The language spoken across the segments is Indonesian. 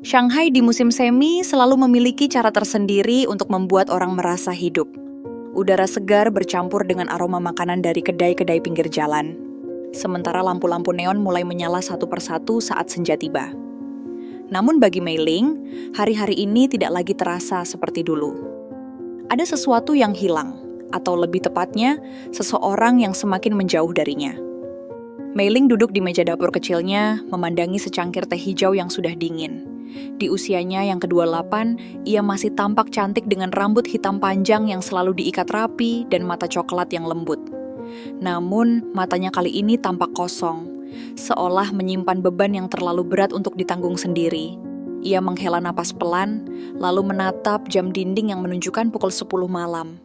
Shanghai di musim semi selalu memiliki cara tersendiri untuk membuat orang merasa hidup. Udara segar bercampur dengan aroma makanan dari kedai-kedai pinggir jalan. Sementara lampu-lampu neon mulai menyala satu persatu saat senja tiba. Namun bagi Mei Ling, hari-hari ini tidak lagi terasa seperti dulu. Ada sesuatu yang hilang, atau lebih tepatnya, seseorang yang semakin menjauh darinya. Mei Ling duduk di meja dapur kecilnya, memandangi secangkir teh hijau yang sudah dingin. Di usianya yang ke-28, ia masih tampak cantik dengan rambut hitam panjang yang selalu diikat rapi dan mata coklat yang lembut. Namun, matanya kali ini tampak kosong, seolah menyimpan beban yang terlalu berat untuk ditanggung sendiri. Ia menghela napas pelan, lalu menatap jam dinding yang menunjukkan pukul 10 malam.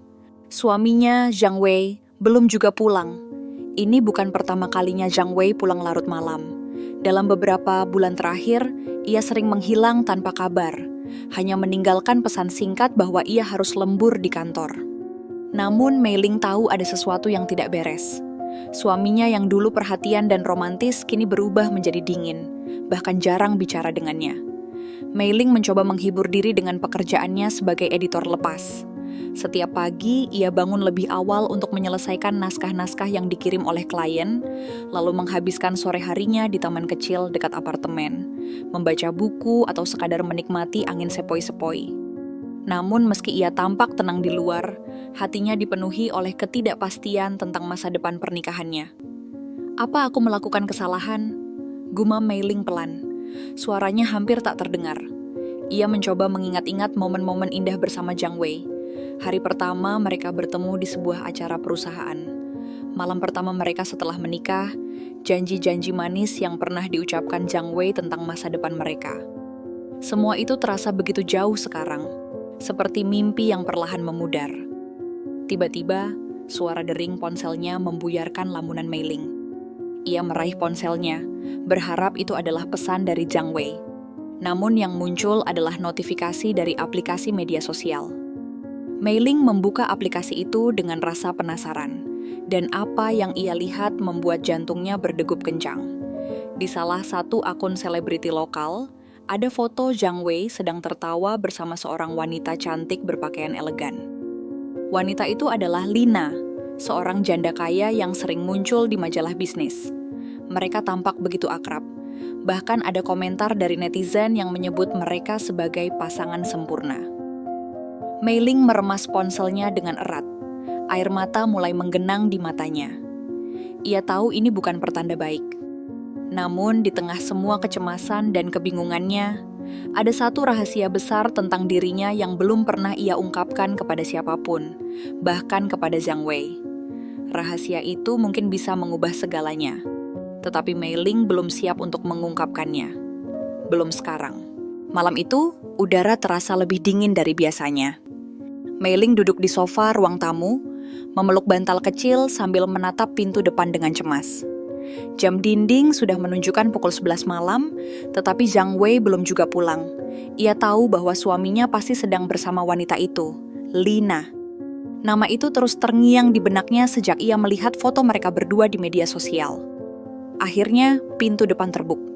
Suaminya, Zhang Wei, belum juga pulang. Ini bukan pertama kalinya Zhang Wei pulang larut malam. Dalam beberapa bulan terakhir, ia sering menghilang tanpa kabar, hanya meninggalkan pesan singkat bahwa ia harus lembur di kantor. Namun Mei Ling tahu ada sesuatu yang tidak beres. Suaminya yang dulu perhatian dan romantis kini berubah menjadi dingin, bahkan jarang bicara dengannya. Mei Ling mencoba menghibur diri dengan pekerjaannya sebagai editor lepas. Setiap pagi, ia bangun lebih awal untuk menyelesaikan naskah-naskah yang dikirim oleh klien, lalu menghabiskan sore harinya di taman kecil dekat apartemen, membaca buku atau sekadar menikmati angin sepoi-sepoi. Namun meski ia tampak tenang di luar, hatinya dipenuhi oleh ketidakpastian tentang masa depan pernikahannya. "Apa aku melakukan kesalahan?" gumam Mei Ling pelan. Suaranya hampir tak terdengar. Ia mencoba mengingat-ingat momen-momen indah bersama Zhang Wei. Hari pertama mereka bertemu di sebuah acara perusahaan. Malam pertama mereka setelah menikah, janji-janji manis yang pernah diucapkan Zhang Wei tentang masa depan mereka. Semua itu terasa begitu jauh sekarang, seperti mimpi yang perlahan memudar. Tiba-tiba, suara dering ponselnya membuyarkan lamunan Mei Ling. Ia meraih ponselnya, berharap itu adalah pesan dari Zhang Wei. Namun yang muncul adalah notifikasi dari aplikasi media sosial. Mei Ling membuka aplikasi itu dengan rasa penasaran, dan apa yang ia lihat membuat jantungnya berdegup kencang. Di salah satu akun selebriti lokal, ada foto Zhang Wei sedang tertawa bersama seorang wanita cantik berpakaian elegan. Wanita itu adalah Lina, seorang janda kaya yang sering muncul di majalah bisnis. Mereka tampak begitu akrab. Bahkan ada komentar dari netizen yang menyebut mereka sebagai pasangan sempurna. Mei Ling meremas ponselnya dengan erat. Air mata mulai menggenang di matanya. Ia tahu ini bukan pertanda baik. Namun di tengah semua kecemasan dan kebingungannya, ada satu rahasia besar tentang dirinya yang belum pernah ia ungkapkan kepada siapapun, bahkan kepada Zhang Wei. Rahasia itu mungkin bisa mengubah segalanya. Tetapi Mei Ling belum siap untuk mengungkapkannya. Belum sekarang. Malam itu, udara terasa lebih dingin dari biasanya. Mei Ling duduk di sofa ruang tamu, memeluk bantal kecil sambil menatap pintu depan dengan cemas. Jam dinding sudah menunjukkan pukul 11 malam, tetapi Zhang Wei belum juga pulang. Ia tahu bahwa suaminya pasti sedang bersama wanita itu, Lina. Nama itu terus terngiang di benaknya sejak ia melihat foto mereka berdua di media sosial. Akhirnya, pintu depan terbuka.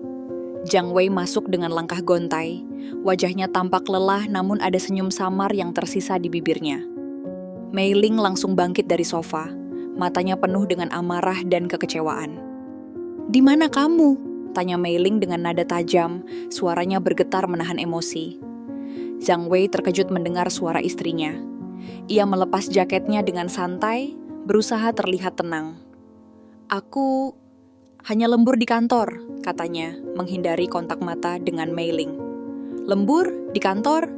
Zhang Wei masuk dengan langkah gontai. Wajahnya tampak lelah namun ada senyum samar yang tersisa di bibirnya. Mei Ling langsung bangkit dari sofa, matanya penuh dengan amarah dan kekecewaan. "Di mana kamu?" tanya Mei Ling dengan nada tajam, suaranya bergetar menahan emosi. Zhang Wei terkejut mendengar suara istrinya. Ia melepas jaketnya dengan santai, berusaha terlihat tenang. "Aku hanya lembur di kantor," katanya, menghindari kontak mata dengan Mei Ling. "Lembur di kantor?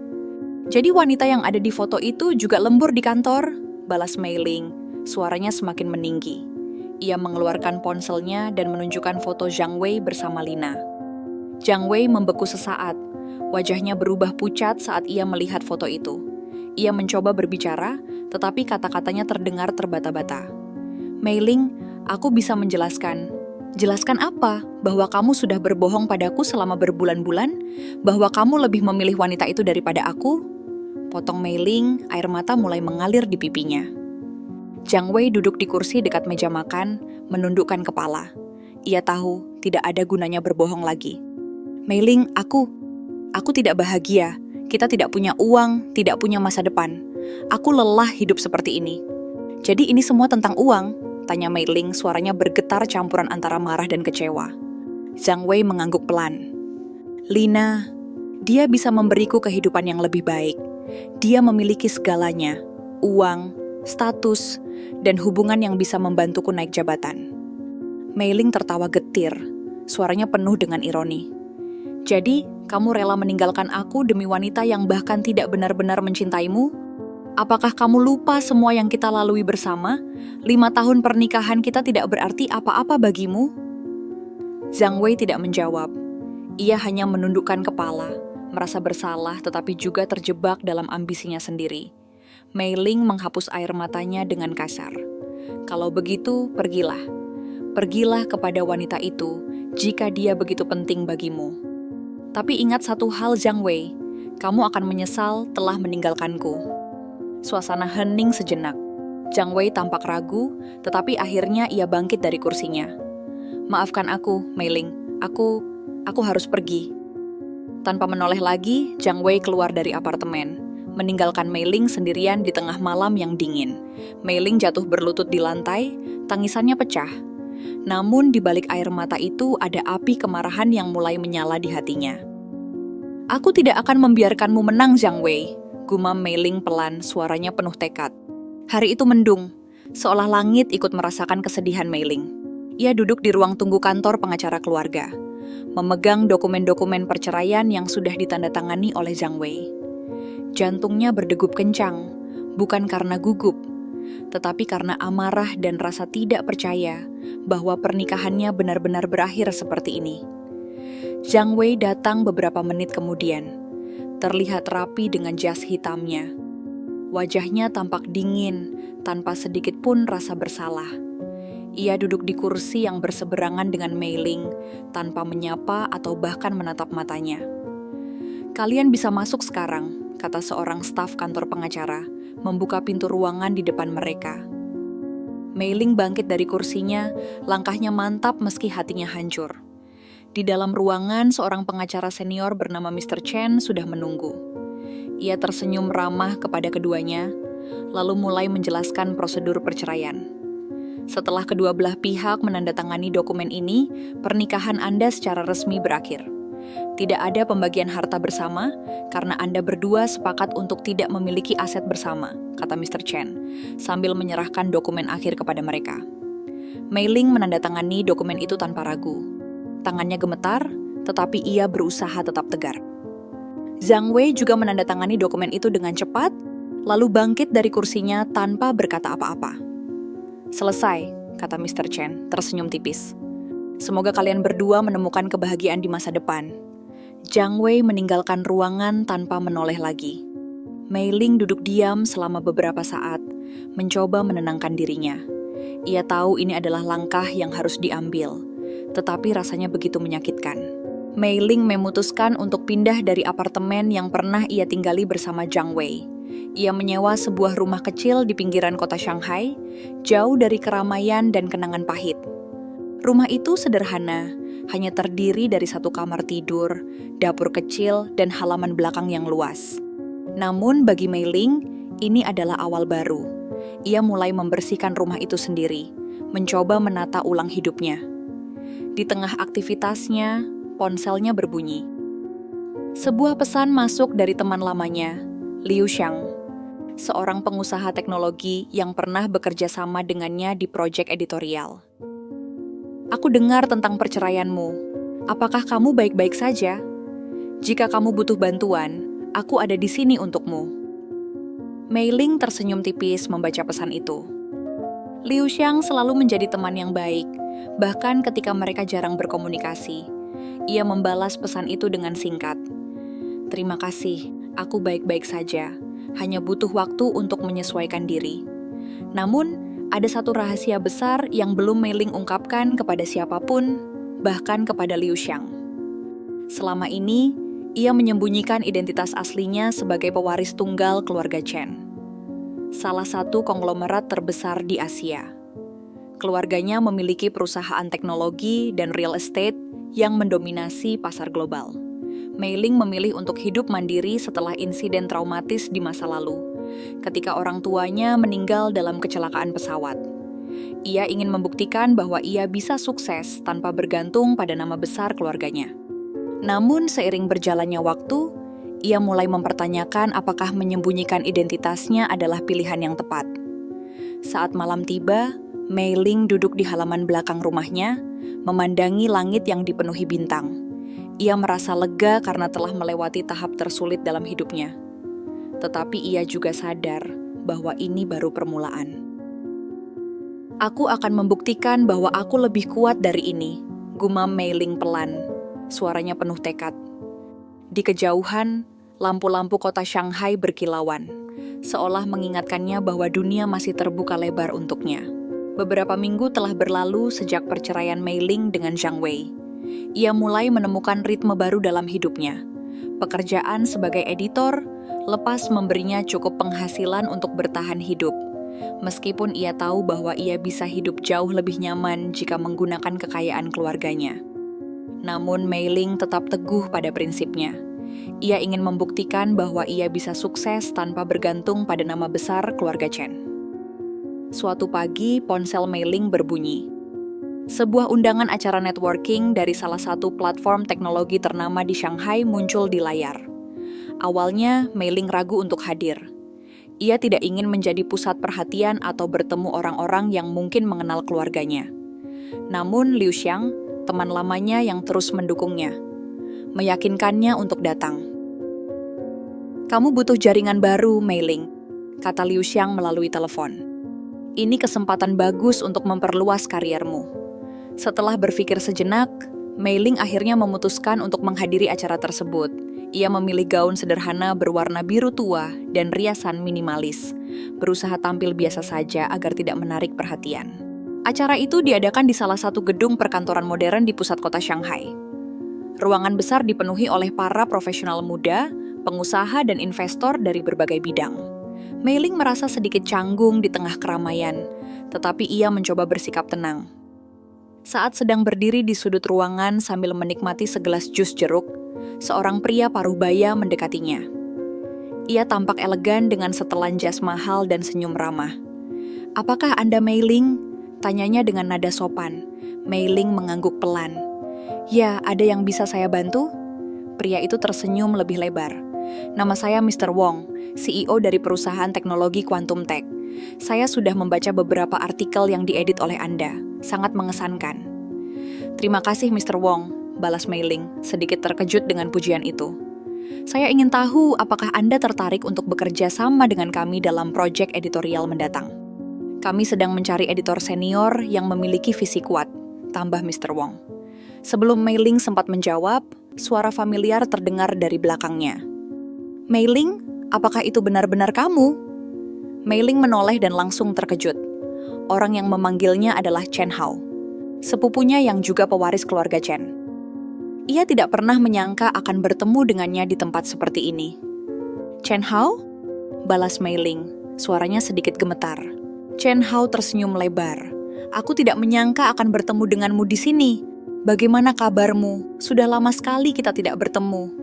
Jadi wanita yang ada di foto itu juga lembur di kantor?" balas Mei Ling, suaranya semakin meninggi. Ia mengeluarkan ponselnya dan menunjukkan foto Zhang Wei bersama Lina. Zhang Wei membeku sesaat, wajahnya berubah pucat saat ia melihat foto itu. Ia mencoba berbicara, tetapi kata-katanya terdengar terbata-bata. "Mei Ling, aku bisa menjelaskan." "Jelaskan apa? Bahwa kamu sudah berbohong padaku selama berbulan-bulan? Bahwa kamu lebih memilih wanita itu daripada aku?" Potong Mei Ling, air mata mulai mengalir di pipinya. Zhang Wei duduk di kursi dekat meja makan, menundukkan kepala. Ia tahu tidak ada gunanya berbohong lagi. Mei-ling, aku tidak bahagia. Kita tidak punya uang, tidak punya masa depan. Aku lelah hidup seperti ini. Jadi ini semua tentang uang? Tanya Mei-ling, suaranya bergetar campuran antara marah dan kecewa. Zhang Wei mengangguk pelan. Lina, dia bisa memberiku kehidupan yang lebih baik. Dia memiliki segalanya, uang, status, dan hubungan yang bisa membantuku naik jabatan. Mei-ling tertawa getir, suaranya penuh dengan ironi. Jadi, kamu rela meninggalkan aku demi wanita yang bahkan tidak benar-benar mencintaimu? Apakah kamu lupa semua yang kita lalui bersama? 5 tahun pernikahan kita tidak berarti apa-apa bagimu? Zhang Wei tidak menjawab. Ia hanya menundukkan kepala, merasa bersalah tetapi juga terjebak dalam ambisinya sendiri. Mei-ling menghapus air matanya dengan kasar. Kalau begitu, pergilah. Pergilah kepada wanita itu jika dia begitu penting bagimu. Tapi ingat satu hal, Zhang Wei, kamu akan menyesal telah meninggalkanku. Suasana hening sejenak. Zhang Wei tampak ragu, tetapi akhirnya ia bangkit dari kursinya. Maafkan aku, Mei-ling, aku harus pergi. Tanpa menoleh lagi, Zhang Wei keluar dari apartemen, meninggalkan Mei-ling sendirian di tengah malam yang dingin. Mei-ling jatuh berlutut di lantai, tangisannya pecah. Namun di balik air mata itu ada api kemarahan yang mulai menyala di hatinya. Aku tidak akan membiarkanmu menang, Zhang Wei, gumam Mei-ling pelan, suaranya penuh tekad. Hari itu mendung, seolah langit ikut merasakan kesedihan Mei-ling. Ia duduk di ruang tunggu kantor pengacara keluarga, memegang dokumen-dokumen perceraian yang sudah ditandatangani oleh Zhang Wei. Jantungnya berdegup kencang, bukan karena gugup, tetapi karena amarah dan rasa tidak percaya bahwa pernikahannya benar-benar berakhir seperti ini. Zhang Wei datang beberapa menit kemudian, terlihat rapi dengan jas hitamnya. Wajahnya tampak dingin, tanpa sedikit pun rasa bersalah. Ia duduk di kursi yang berseberangan dengan Mei-ling, tanpa menyapa atau bahkan menatap matanya. Kalian bisa masuk sekarang, kata seorang staf kantor pengacara, membuka pintu ruangan di depan mereka. Mei-ling bangkit dari kursinya, langkahnya mantap meski hatinya hancur. Di dalam ruangan, seorang pengacara senior bernama Mr. Chen sudah menunggu. Ia tersenyum ramah kepada keduanya, lalu mulai menjelaskan prosedur perceraian. Setelah kedua belah pihak menandatangani dokumen ini, pernikahan Anda secara resmi berakhir. Tidak ada pembagian harta bersama, karena Anda berdua sepakat untuk tidak memiliki aset bersama, kata Mr. Chen, sambil menyerahkan dokumen akhir kepada mereka. Mei-ling menandatangani dokumen itu tanpa ragu. Tangannya gemetar, tetapi ia berusaha tetap tegar. Zhang Wei juga menandatangani dokumen itu dengan cepat, lalu bangkit dari kursinya tanpa berkata apa-apa. Selesai, kata Mr. Chen, tersenyum tipis. Semoga kalian berdua menemukan kebahagiaan di masa depan. Zhang Wei meninggalkan ruangan tanpa menoleh lagi. Mei-ling duduk diam selama beberapa saat, mencoba menenangkan dirinya. Ia tahu ini adalah langkah yang harus diambil, tetapi rasanya begitu menyakitkan. Mei-ling memutuskan untuk pindah dari apartemen yang pernah ia tinggali bersama Zhang Wei. Ia menyewa sebuah rumah kecil di pinggiran kota Shanghai, jauh dari keramaian dan kenangan pahit. Rumah itu sederhana, hanya terdiri dari satu kamar tidur, dapur kecil, dan halaman belakang yang luas. Namun bagi Mei-ling, ini adalah awal baru. Ia mulai membersihkan rumah itu sendiri, mencoba menata ulang hidupnya. Di tengah aktivitasnya, ponselnya berbunyi. Sebuah pesan masuk dari teman lamanya, Liu Xiang, seorang pengusaha teknologi yang pernah bekerja sama dengannya di proyek editorial. Aku dengar tentang perceraianmu. Apakah kamu baik-baik saja? Jika kamu butuh bantuan, aku ada di sini untukmu. Mei-ling tersenyum tipis membaca pesan itu. Liu Xiang selalu menjadi teman yang baik, bahkan ketika mereka jarang berkomunikasi. Ia membalas pesan itu dengan singkat. Terima kasih, aku baik-baik saja. Hanya butuh waktu untuk menyesuaikan diri. Namun, ada satu rahasia besar yang belum Mei-ling ungkapkan kepada siapapun, bahkan kepada Liu Xiang. Selama ini, ia menyembunyikan identitas aslinya sebagai pewaris tunggal keluarga Chen, salah satu konglomerat terbesar di Asia. Keluarganya memiliki perusahaan teknologi dan real estate yang mendominasi pasar global. Mei Ling memilih untuk hidup mandiri setelah insiden traumatis di masa lalu, ketika orang tuanya meninggal dalam kecelakaan pesawat. Ia ingin membuktikan bahwa ia bisa sukses tanpa bergantung pada nama besar keluarganya. Namun seiring berjalannya waktu, ia mulai mempertanyakan apakah menyembunyikan identitasnya adalah pilihan yang tepat. Saat malam tiba, Mei Ling duduk di halaman belakang rumahnya, memandangi langit yang dipenuhi bintang. Ia merasa lega karena telah melewati tahap tersulit dalam hidupnya. Tetapi ia juga sadar bahwa ini baru permulaan. Aku akan membuktikan bahwa aku lebih kuat dari ini, gumam Mei Ling pelan. Suaranya penuh tekad. Di kejauhan, lampu-lampu kota Shanghai berkilauan, seolah mengingatkannya bahwa dunia masih terbuka lebar untuknya. Beberapa minggu telah berlalu sejak perceraian Mei Ling dengan Zhang Wei. Ia mulai menemukan ritme baru dalam hidupnya. Pekerjaan sebagai editor lepas memberinya cukup penghasilan untuk bertahan hidup. Meskipun ia tahu bahwa ia bisa hidup jauh lebih nyaman jika menggunakan kekayaan keluarganya. Namun Mei Ling tetap teguh pada prinsipnya. Ia ingin membuktikan bahwa ia bisa sukses tanpa bergantung pada nama besar keluarga Chen. Suatu pagi, ponsel Mei Ling berbunyi. Sebuah undangan acara networking dari salah satu platform teknologi ternama di Shanghai muncul di layar. Awalnya, Mei Ling ragu untuk hadir. Ia tidak ingin menjadi pusat perhatian atau bertemu orang-orang yang mungkin mengenal keluarganya. Namun Liu Xiang, teman lamanya yang terus mendukungnya, meyakinkannya untuk datang. "Kamu butuh jaringan baru, Mei Ling," kata Liu Xiang melalui telepon. "Ini kesempatan bagus untuk memperluas kariermu." Setelah berpikir sejenak, Mei Ling akhirnya memutuskan untuk menghadiri acara tersebut. Ia memilih gaun sederhana berwarna biru tua dan riasan minimalis, berusaha tampil biasa saja agar tidak menarik perhatian. Acara itu diadakan di salah satu gedung perkantoran modern di pusat kota Shanghai. Ruangan besar dipenuhi oleh para profesional muda, pengusaha dan investor dari berbagai bidang. Mei Ling merasa sedikit canggung di tengah keramaian, tetapi ia mencoba bersikap tenang. Saat sedang berdiri di sudut ruangan sambil menikmati segelas jus jeruk, seorang pria paruh baya mendekatinya. Ia tampak elegan dengan setelan jas mahal dan senyum ramah. "Apakah Anda Mei Ling?" tanyanya dengan nada sopan. Mei Ling mengangguk pelan. "Ya, ada yang bisa saya bantu?" Pria itu tersenyum lebih lebar. "Nama saya Mr. Wong, CEO dari perusahaan teknologi Quantum Tech. Saya sudah membaca beberapa artikel yang diedit oleh Anda. Sangat mengesankan." "Terima kasih Mr. Wong," balas Mei Ling, sedikit terkejut dengan pujian itu. "Saya ingin tahu apakah Anda tertarik untuk bekerja sama dengan kami dalam proyek editorial mendatang. Kami sedang mencari editor senior yang memiliki visi kuat," tambah Mr. Wong. Sebelum Mei Ling sempat menjawab, suara familiar terdengar dari belakangnya. "Mei Ling, apakah itu benar-benar kamu?" Mei Ling menoleh dan langsung terkejut. Orang yang memanggilnya adalah Chen Hao, sepupunya yang juga pewaris keluarga Chen. Ia tidak pernah menyangka akan bertemu dengannya di tempat seperti ini. "Chen Hao?" balas Mei Ling, suaranya sedikit gemetar. Chen Hao tersenyum lebar. "Aku tidak menyangka akan bertemu denganmu di sini. Bagaimana kabarmu? Sudah lama sekali kita tidak bertemu."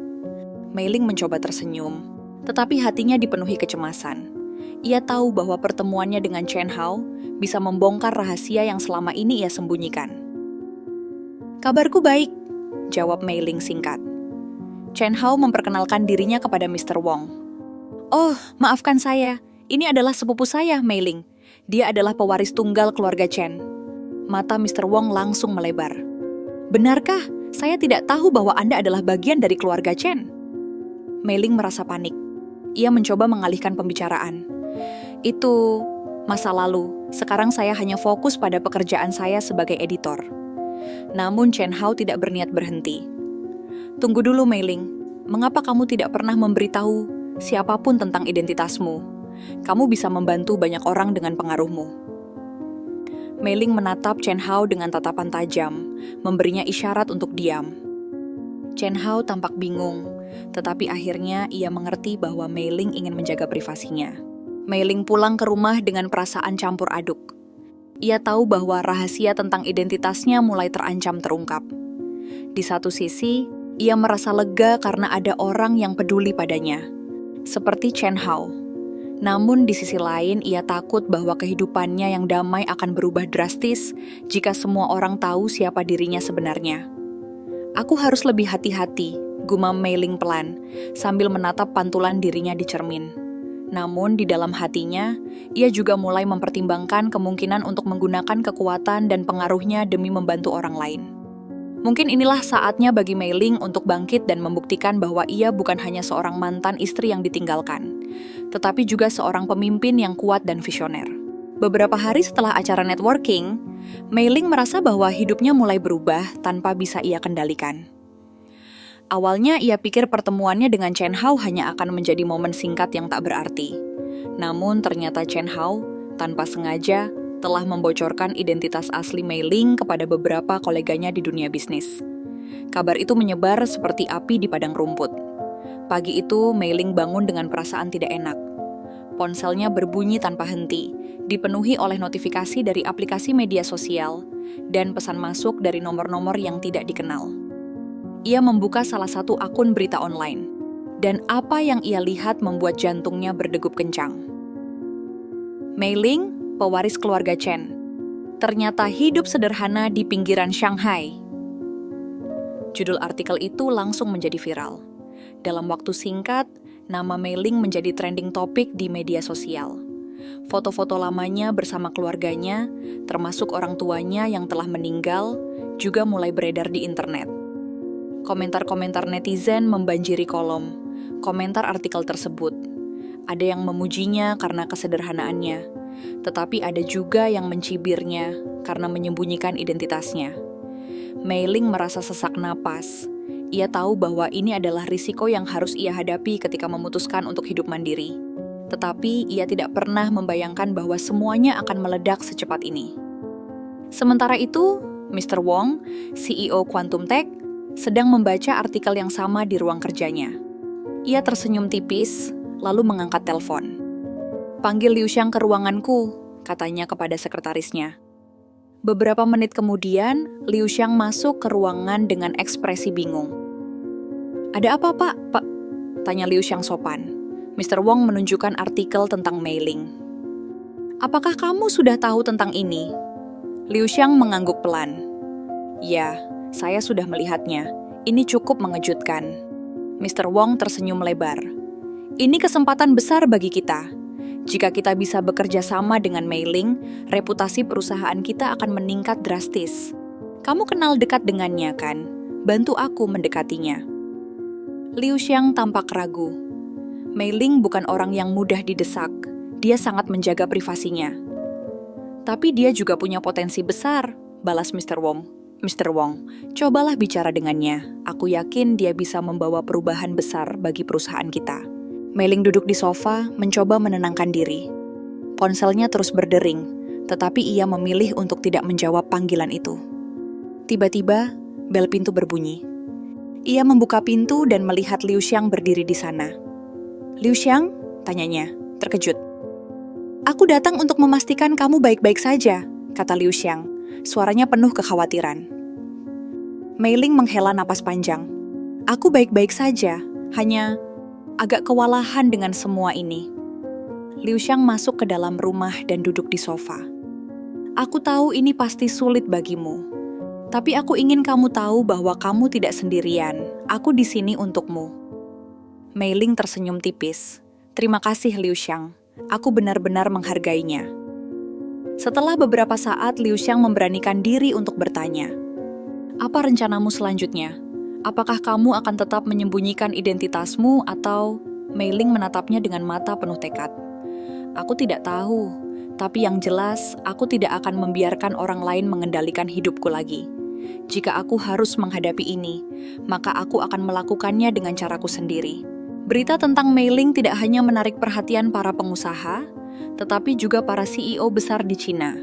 Mei Ling mencoba tersenyum, tetapi hatinya dipenuhi kecemasan. Ia tahu bahwa pertemuannya dengan Chen Hao bisa membongkar rahasia yang selama ini ia sembunyikan. "Kabarku baik," jawab Mei Ling singkat. Chen Hao memperkenalkan dirinya kepada Mr. Wong. "Oh, maafkan saya. Ini adalah sepupu saya, Mei Ling. Dia adalah pewaris tunggal keluarga Chen." Mata Mr. Wong langsung melebar. "Benarkah? Saya tidak tahu bahwa Anda adalah bagian dari keluarga Chen." Mei Ling merasa panik. Ia mencoba mengalihkan pembicaraan. "Itu masa lalu. Sekarang saya hanya fokus pada pekerjaan saya sebagai editor." Namun Chen Hao tidak berniat berhenti. "Tunggu dulu Mei Ling. Mengapa kamu tidak pernah memberitahu siapapun tentang identitasmu? Kamu bisa membantu banyak orang dengan pengaruhmu." Mei Ling menatap Chen Hao dengan tatapan tajam, memberinya isyarat untuk diam. Chen Hao tampak bingung, tetapi akhirnya ia mengerti bahwa Mei Ling ingin menjaga privasinya. Mei Ling pulang ke rumah dengan perasaan campur aduk. Ia tahu bahwa rahasia tentang identitasnya mulai terancam terungkap. Di satu sisi, ia merasa lega karena ada orang yang peduli padanya, seperti Chen Hao. Namun di sisi lain, ia takut bahwa kehidupannya yang damai akan berubah drastis jika semua orang tahu siapa dirinya sebenarnya. Aku harus lebih hati-hati, gumam Mei Ling pelan, sambil menatap pantulan dirinya di cermin. Namun di dalam hatinya, ia juga mulai mempertimbangkan kemungkinan untuk menggunakan kekuatan dan pengaruhnya demi membantu orang lain. Mungkin inilah saatnya bagi Mei Ling untuk bangkit dan membuktikan bahwa ia bukan hanya seorang mantan istri yang ditinggalkan, tetapi juga seorang pemimpin yang kuat dan visioner. Beberapa hari setelah acara networking, Mei Ling merasa bahwa hidupnya mulai berubah tanpa bisa ia kendalikan. Awalnya ia pikir pertemuannya dengan Chen Hao hanya akan menjadi momen singkat yang tak berarti. Namun ternyata Chen Hao, tanpa sengaja, telah membocorkan identitas asli Mei Ling kepada beberapa koleganya di dunia bisnis. Kabar itu menyebar seperti api di padang rumput. Pagi itu, Mei Ling bangun dengan perasaan tidak enak. Ponselnya berbunyi tanpa henti, dipenuhi oleh notifikasi dari aplikasi media sosial dan pesan masuk dari nomor-nomor yang tidak dikenal. Ia membuka salah satu akun berita online, dan apa yang ia lihat membuat jantungnya berdegup kencang. Mei Ling, pewaris keluarga Chen, ternyata hidup sederhana di pinggiran Shanghai. Judul artikel itu langsung menjadi viral. Dalam waktu singkat, nama Mei Ling menjadi trending topik di media sosial. Foto-foto lamanya bersama keluarganya, termasuk orang tuanya yang telah meninggal, juga mulai beredar di internet. Komentar-komentar netizen membanjiri kolom komentar artikel tersebut. Ada yang memujinya karena kesederhanaannya, tetapi ada juga yang mencibirnya karena menyembunyikan identitasnya. Mei Ling merasa sesak napas. Ia tahu bahwa ini adalah risiko yang harus ia hadapi ketika memutuskan untuk hidup mandiri. Tetapi ia tidak pernah membayangkan bahwa semuanya akan meledak secepat ini. Sementara itu, Mr. Wong, CEO Quantum Tech, sedang membaca artikel yang sama di ruang kerjanya. Ia tersenyum tipis, lalu mengangkat telepon. "Panggil Liu Xiang ke ruanganku," katanya kepada sekretarisnya. Beberapa menit kemudian, Liu Xiang masuk ke ruangan dengan ekspresi bingung. "Ada apa, Pak?" tanya Liu Xiang sopan. Mr. Wong menunjukkan artikel tentang Mei Ling. "Apakah kamu sudah tahu tentang ini?" Liu Xiang mengangguk pelan. "Ya, saya sudah melihatnya. Ini cukup mengejutkan." Mr. Wong tersenyum lebar. "Ini kesempatan besar bagi kita. Jika kita bisa bekerja sama dengan Mei Ling, reputasi perusahaan kita akan meningkat drastis. Kamu kenal dekat dengannya, kan? Bantu aku mendekatinya." Liu Xiang tampak ragu. Mei Ling bukan orang yang mudah didesak. Dia sangat menjaga privasinya. "Tapi dia juga punya potensi besar," balas Mr. Wong. "Mr. Wong, cobalah bicara dengannya. Aku yakin dia bisa membawa perubahan besar bagi perusahaan kita." Mei Ling duduk di sofa, mencoba menenangkan diri. Ponselnya terus berdering, tetapi ia memilih untuk tidak menjawab panggilan itu. Tiba-tiba, bel pintu berbunyi. Ia membuka pintu dan melihat Liu Xiang berdiri di sana. "Liu Xiang?" tanyanya, terkejut. "Aku datang untuk memastikan kamu baik-baik saja," kata Liu Xiang. Suaranya penuh kekhawatiran. Mei Ling menghela napas panjang. "Aku baik-baik saja, hanya agak kewalahan dengan semua ini." Liu Xiang masuk ke dalam rumah dan duduk di sofa. "Aku tahu ini pasti sulit bagimu, tapi aku ingin kamu tahu bahwa kamu tidak sendirian. Aku di sini untukmu." Mei Ling tersenyum tipis. "Terima kasih, Liu Xiang. Aku benar-benar menghargainya." Setelah beberapa saat, Liu Xiang memberanikan diri untuk bertanya, "Apa rencanamu selanjutnya? Apakah kamu akan tetap menyembunyikan identitasmu atau..." Mei Ling menatapnya dengan mata penuh tekad. "Aku tidak tahu, tapi yang jelas aku tidak akan membiarkan orang lain mengendalikan hidupku lagi. Jika aku harus menghadapi ini, maka aku akan melakukannya dengan caraku sendiri." Berita tentang Mei Ling tidak hanya menarik perhatian para pengusaha, tetapi juga para CEO besar di Cina.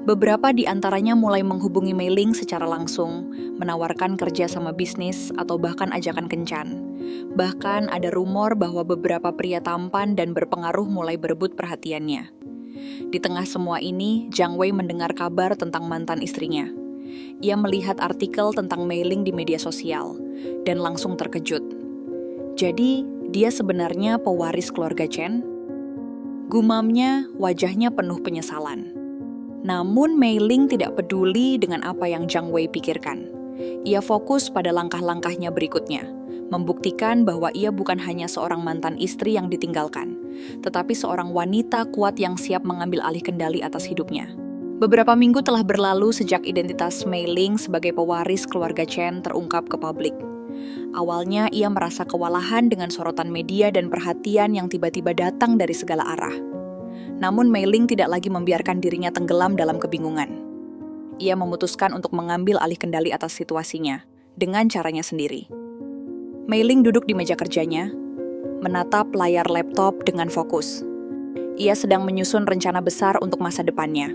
Beberapa di antaranya mulai menghubungi Mei Ling secara langsung, menawarkan kerja sama bisnis atau bahkan ajakan kencan. Bahkan ada rumor bahwa beberapa pria tampan dan berpengaruh mulai berebut perhatiannya. Di tengah semua ini, Jiang Wei mendengar kabar tentang mantan istrinya. Ia melihat artikel tentang mailing di media sosial dan langsung terkejut. Jadi, dia sebenarnya pewaris keluarga Chen? Gumamnya, wajahnya penuh penyesalan. Namun Mei-ling tidak peduli dengan apa yang Jiang Wei pikirkan. Ia fokus pada langkah-langkahnya berikutnya, membuktikan bahwa ia bukan hanya seorang mantan istri yang ditinggalkan, tetapi seorang wanita kuat yang siap mengambil alih kendali atas hidupnya. Beberapa minggu telah berlalu sejak identitas Mei-ling sebagai pewaris keluarga Chen terungkap ke publik. Awalnya ia merasa kewalahan dengan sorotan media dan perhatian yang tiba-tiba datang dari segala arah. Namun Mei-ling tidak lagi membiarkan dirinya tenggelam dalam kebingungan. Ia memutuskan untuk mengambil alih kendali atas situasinya dengan caranya sendiri. Mei-ling duduk di meja kerjanya, menatap layar laptop dengan fokus. Ia sedang menyusun rencana besar untuk masa depannya.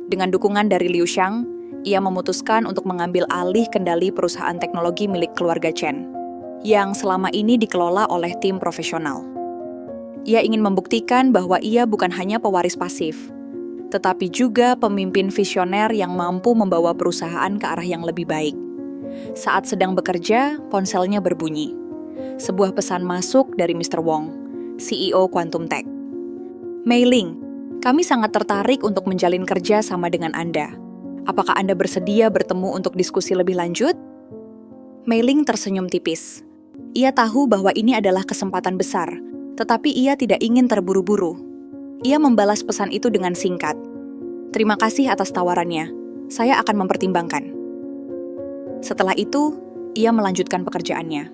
Dengan dukungan dari Liu Xiang, ia memutuskan untuk mengambil alih kendali perusahaan teknologi milik keluarga Chen, yang selama ini dikelola oleh tim profesional. Ia ingin membuktikan bahwa ia bukan hanya pewaris pasif, tetapi juga pemimpin visioner yang mampu membawa perusahaan ke arah yang lebih baik. Saat sedang bekerja, ponselnya berbunyi. Sebuah pesan masuk dari Mr. Wong, CEO Quantum Tech. Mei-ling, kami sangat tertarik untuk menjalin kerja sama dengan Anda. Apakah Anda bersedia bertemu untuk diskusi lebih lanjut? Mei-ling tersenyum tipis. Ia tahu bahwa ini adalah kesempatan besar, tetapi ia tidak ingin terburu-buru. Ia membalas pesan itu dengan singkat. Terima kasih atas tawarannya. Saya akan mempertimbangkan. Setelah itu, ia melanjutkan pekerjaannya.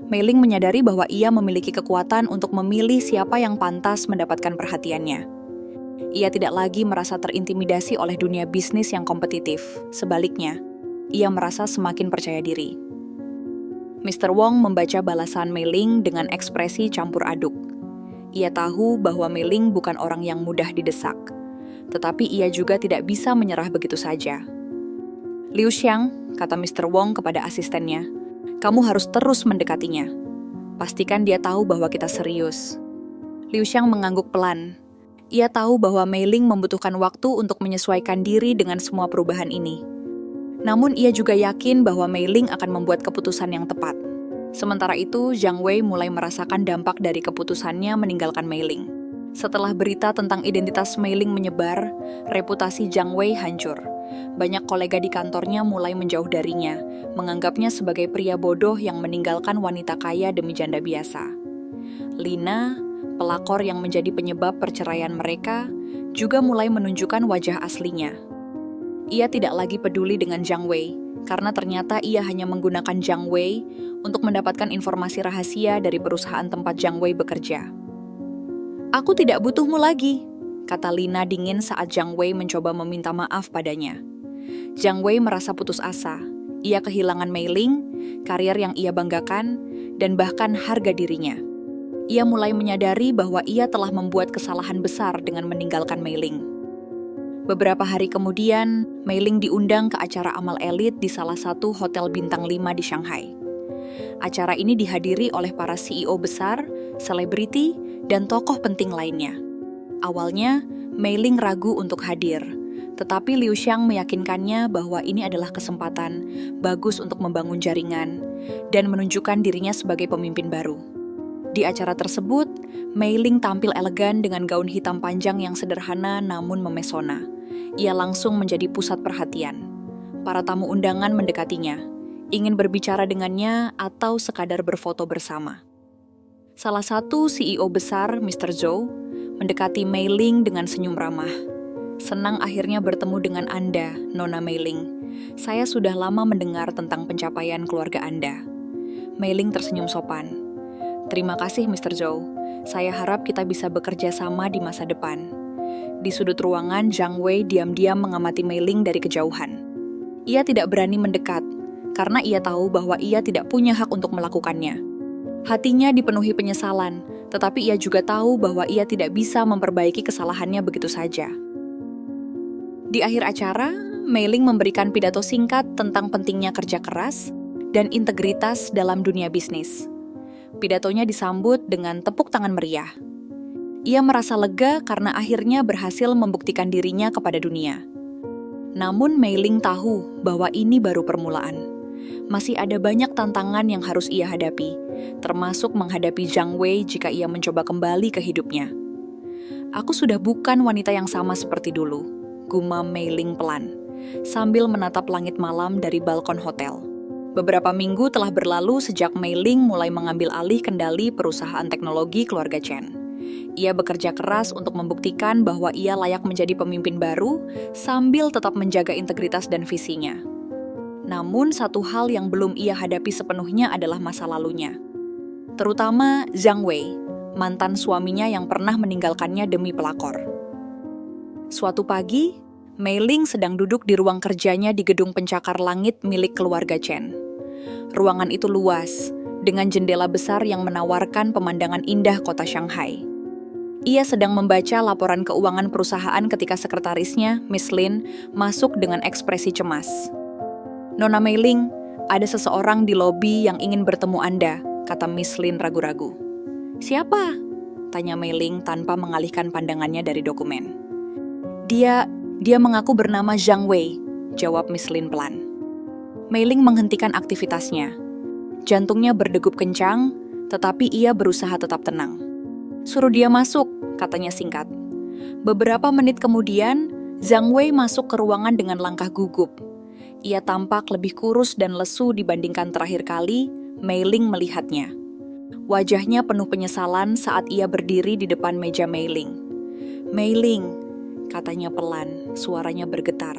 Mei-ling menyadari bahwa ia memiliki kekuatan untuk memilih siapa yang pantas mendapatkan perhatiannya. Ia tidak lagi merasa terintimidasi oleh dunia bisnis yang kompetitif. Sebaliknya, ia merasa semakin percaya diri. Mr. Wong membaca balasan Mei-ling dengan ekspresi campur aduk. Ia tahu bahwa Mei-ling bukan orang yang mudah didesak, tetapi ia juga tidak bisa menyerah begitu saja. Liu Xiang, kata Mr. Wong kepada asistennya, kamu harus terus mendekatinya. Pastikan dia tahu bahwa kita serius. Liu Xiang mengangguk pelan. Ia tahu bahwa Mei-ling membutuhkan waktu untuk menyesuaikan diri dengan semua perubahan ini. Namun ia juga yakin bahwa Mei-ling akan membuat keputusan yang tepat. Sementara itu, Jiang Wei mulai merasakan dampak dari keputusannya meninggalkan Mei-ling. Setelah berita tentang identitas Mei-ling menyebar, reputasi Jiang Wei hancur. Banyak kolega di kantornya mulai menjauh darinya, menganggapnya sebagai pria bodoh yang meninggalkan wanita kaya demi janda biasa. Lina, pelakor yang menjadi penyebab perceraian mereka, juga mulai menunjukkan wajah aslinya. Ia tidak lagi peduli dengan Jiang Wei, karena ternyata ia hanya menggunakan Jiang Wei untuk mendapatkan informasi rahasia dari perusahaan tempat Jiang Wei bekerja. Aku tidak butuhmu lagi, kata Lina dingin saat Jiang Wei mencoba meminta maaf padanya. Jiang Wei merasa putus asa. Ia kehilangan Mei-ling, karier yang ia banggakan, dan bahkan harga dirinya. Ia mulai menyadari bahwa ia telah membuat kesalahan besar dengan meninggalkan Mei-ling. Beberapa hari kemudian, Mei-ling diundang ke acara amal elit di salah satu hotel bintang 5 di Shanghai. Acara ini dihadiri oleh para CEO besar, selebriti, dan tokoh penting lainnya. Awalnya, Mei-ling ragu untuk hadir, tetapi Liu Xiang meyakinkannya bahwa ini adalah kesempatan bagus untuk membangun jaringan dan menunjukkan dirinya sebagai pemimpin baru. Di acara tersebut, Mei-ling tampil elegan dengan gaun hitam panjang yang sederhana namun memesona. Ia langsung menjadi pusat perhatian. Para tamu undangan mendekatinya, ingin berbicara dengannya atau sekadar berfoto bersama. Salah satu CEO besar, Mr. Zhou, mendekati Mei-ling dengan senyum ramah. Senang akhirnya bertemu dengan Anda, Nona Mei-ling. Saya sudah lama mendengar tentang pencapaian keluarga Anda. Mei-ling tersenyum sopan. Terima kasih, Mr. Zhou. Saya harap kita bisa bekerja sama di masa depan. Di sudut ruangan, Jiang Wei diam-diam mengamati Mei-ling dari kejauhan. Ia tidak berani mendekat, karena ia tahu bahwa ia tidak punya hak untuk melakukannya. Hatinya dipenuhi penyesalan, tetapi ia juga tahu bahwa ia tidak bisa memperbaiki kesalahannya begitu saja. Di akhir acara, Mei-ling memberikan pidato singkat tentang pentingnya kerja keras dan integritas dalam dunia bisnis. Pidatonya disambut dengan tepuk tangan meriah. Ia merasa lega karena akhirnya berhasil membuktikan dirinya kepada dunia. Namun Mei Ling tahu bahwa ini baru permulaan. Masih ada banyak tantangan yang harus ia hadapi, termasuk menghadapi Zhang Wei jika ia mencoba kembali ke hidupnya. Aku sudah bukan wanita yang sama seperti dulu, gumam Mei Ling pelan, sambil menatap langit malam dari balkon hotel. Beberapa minggu telah berlalu sejak Mei Ling mulai mengambil alih kendali perusahaan teknologi keluarga Chen. Ia bekerja keras untuk membuktikan bahwa ia layak menjadi pemimpin baru sambil tetap menjaga integritas dan visinya. Namun satu hal yang belum ia hadapi sepenuhnya adalah masa lalunya. Terutama Zhang Wei, mantan suaminya yang pernah meninggalkannya demi pelakor. Suatu pagi, Mei Ling sedang duduk di ruang kerjanya di gedung pencakar langit milik keluarga Chen. Ruangan itu luas, dengan jendela besar yang menawarkan pemandangan indah kota Shanghai. Ia sedang membaca laporan keuangan perusahaan ketika sekretarisnya, Miss Lin, masuk dengan ekspresi cemas. "Nona Mei Ling, ada seseorang di lobi yang ingin bertemu Anda," kata Miss Lin ragu-ragu. "Siapa?" tanya Mei Ling tanpa mengalihkan pandangannya dari dokumen. Dia mengaku bernama Zhang Wei," jawab Miss Lin pelan. Mei Ling menghentikan aktivitasnya. Jantungnya berdegup kencang, tetapi ia berusaha tetap tenang. "Suruh dia masuk," katanya singkat. Beberapa menit kemudian, Zhang Wei masuk ke ruangan dengan langkah gugup. Ia tampak lebih kurus dan lesu dibandingkan terakhir kali Mei Ling melihatnya. Wajahnya penuh penyesalan saat ia berdiri di depan meja Mei Ling. "Mei Ling," katanya pelan, suaranya bergetar.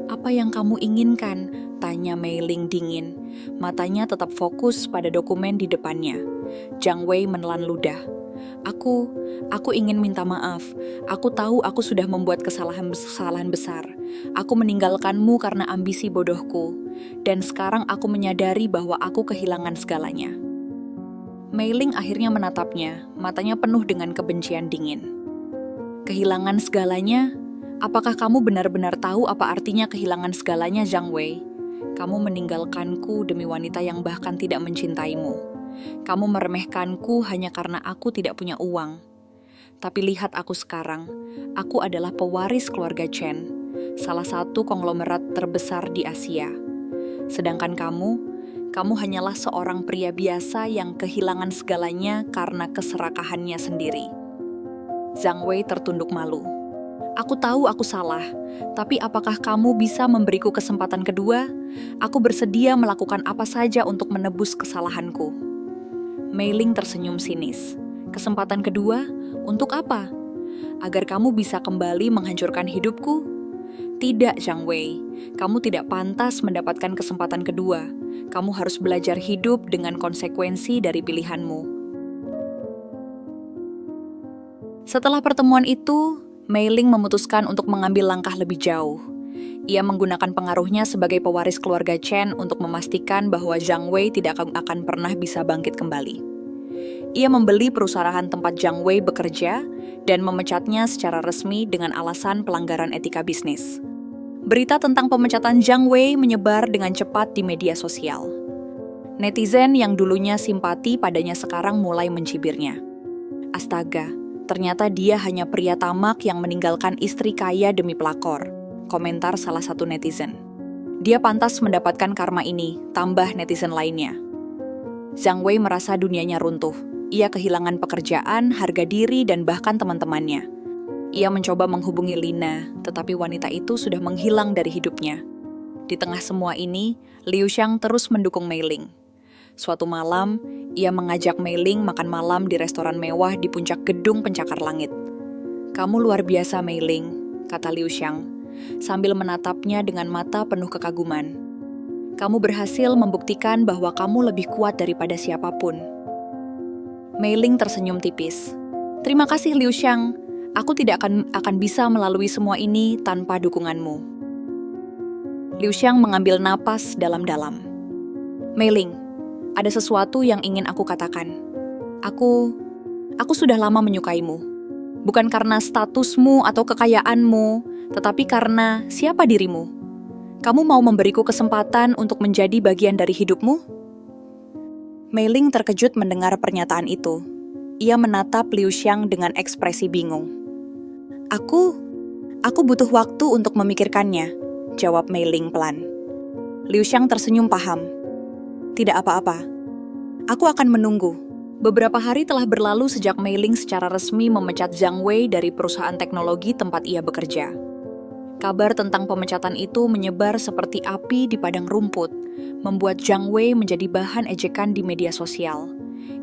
"Apa yang kamu inginkan?" tanya Mei Ling dingin. Matanya tetap fokus pada dokumen di depannya. Zhang Wei menelan ludah. Aku ingin minta maaf. Aku tahu aku sudah membuat kesalahan besar. Aku meninggalkanmu karena ambisi bodohku. Dan sekarang aku menyadari bahwa aku kehilangan segalanya." Mei Ling akhirnya menatapnya, matanya penuh dengan kebencian dingin. "Kehilangan segalanya? Apakah kamu benar-benar tahu apa artinya kehilangan segalanya, Zhang Wei? Kamu meninggalkanku demi wanita yang bahkan tidak mencintaimu. Kamu meremehkanku hanya karena aku tidak punya uang. Tapi lihat aku sekarang, aku adalah pewaris keluarga Chen, salah satu konglomerat terbesar di Asia. Sedangkan kamu hanyalah seorang pria biasa yang kehilangan segalanya karena keserakahannya sendiri." Zhang Wei tertunduk malu. "Aku tahu aku salah, tapi apakah kamu bisa memberiku kesempatan kedua? Aku bersedia melakukan apa saja untuk menebus kesalahanku." Mei Ling tersenyum sinis. "Kesempatan kedua? Untuk apa? Agar kamu bisa kembali menghancurkan hidupku?" "Tidak, Zhang Wei. Kamu tidak pantas mendapatkan kesempatan kedua. Kamu harus belajar hidup dengan konsekuensi dari pilihanmu." Setelah pertemuan itu, Mei Ling memutuskan untuk mengambil langkah lebih jauh. Ia menggunakan pengaruhnya sebagai pewaris keluarga Chen untuk memastikan bahwa Zhang Wei tidak akan pernah bisa bangkit kembali. Ia membeli perusahaan tempat Zhang Wei bekerja dan memecatnya secara resmi dengan alasan pelanggaran etika bisnis. Berita tentang pemecatan Zhang Wei menyebar dengan cepat di media sosial. Netizen yang dulunya simpati padanya sekarang mulai mencibirnya. "Astaga, ternyata dia hanya pria tamak yang meninggalkan istri kaya demi pelakor," komentar salah satu netizen. "Dia pantas mendapatkan karma ini," tambah netizen lainnya. Zhang Wei merasa dunianya runtuh. Ia kehilangan pekerjaan, harga diri, dan bahkan teman-temannya. Ia mencoba menghubungi Lina, tetapi wanita itu sudah menghilang dari hidupnya. Di tengah semua ini, Liu Xiang terus mendukung Mei Ling. Suatu malam, ia mengajak Mei Ling makan malam di restoran mewah di puncak gedung pencakar langit. "Kamu luar biasa, Mei Ling," kata Liu Xiang, sambil menatapnya dengan mata penuh kekaguman. "Kamu berhasil membuktikan bahwa kamu lebih kuat daripada siapapun." Mei Ling tersenyum tipis. "Terima kasih, Liu Xiang. Aku tidak akan bisa melalui semua ini tanpa dukunganmu." Liu Xiang mengambil napas dalam-dalam. "Mei Ling, ada sesuatu yang ingin aku katakan. Aku sudah lama menyukaimu. Bukan karena statusmu atau kekayaanmu, tetapi karena siapa dirimu. Kamu mau memberiku kesempatan untuk menjadi bagian dari hidupmu?" Mei Ling terkejut mendengar pernyataan itu. Ia menatap Liu Xiang dengan ekspresi bingung. Aku butuh waktu untuk memikirkannya," jawab Mei Ling pelan. Liu Xiang tersenyum paham. Tidak apa-apa. Aku akan menunggu. Beberapa hari telah berlalu sejak Mei Ling secara resmi memecat Zhang Wei dari perusahaan teknologi tempat ia bekerja. Kabar tentang pemecatan itu menyebar seperti api di padang rumput, membuat Zhang Wei menjadi bahan ejekan di media sosial.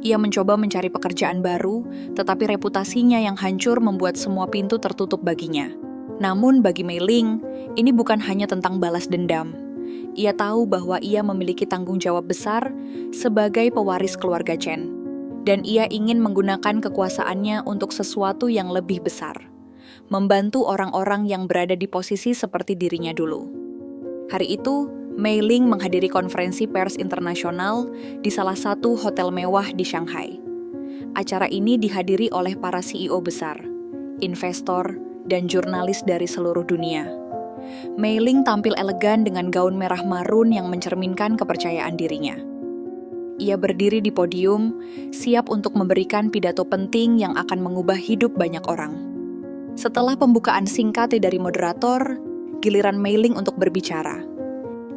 Ia mencoba mencari pekerjaan baru, tetapi reputasinya yang hancur membuat semua pintu tertutup baginya. Namun bagi Mei Ling, ini bukan hanya tentang balas dendam. Ia tahu bahwa ia memiliki tanggung jawab besar sebagai pewaris keluarga Chen. Dan ia ingin menggunakan kekuasaannya untuk sesuatu yang lebih besar. Membantu orang-orang yang berada di posisi seperti dirinya dulu. Hari itu, Mei Ling menghadiri konferensi pers internasional di salah satu hotel mewah di Shanghai. Acara ini dihadiri oleh para CEO besar, investor, dan jurnalis dari seluruh dunia. Mei Ling tampil elegan dengan gaun merah marun yang mencerminkan kepercayaan dirinya. Ia berdiri di podium, siap untuk memberikan pidato penting yang akan mengubah hidup banyak orang. Setelah pembukaan singkat dari moderator, giliran Mei Ling untuk berbicara.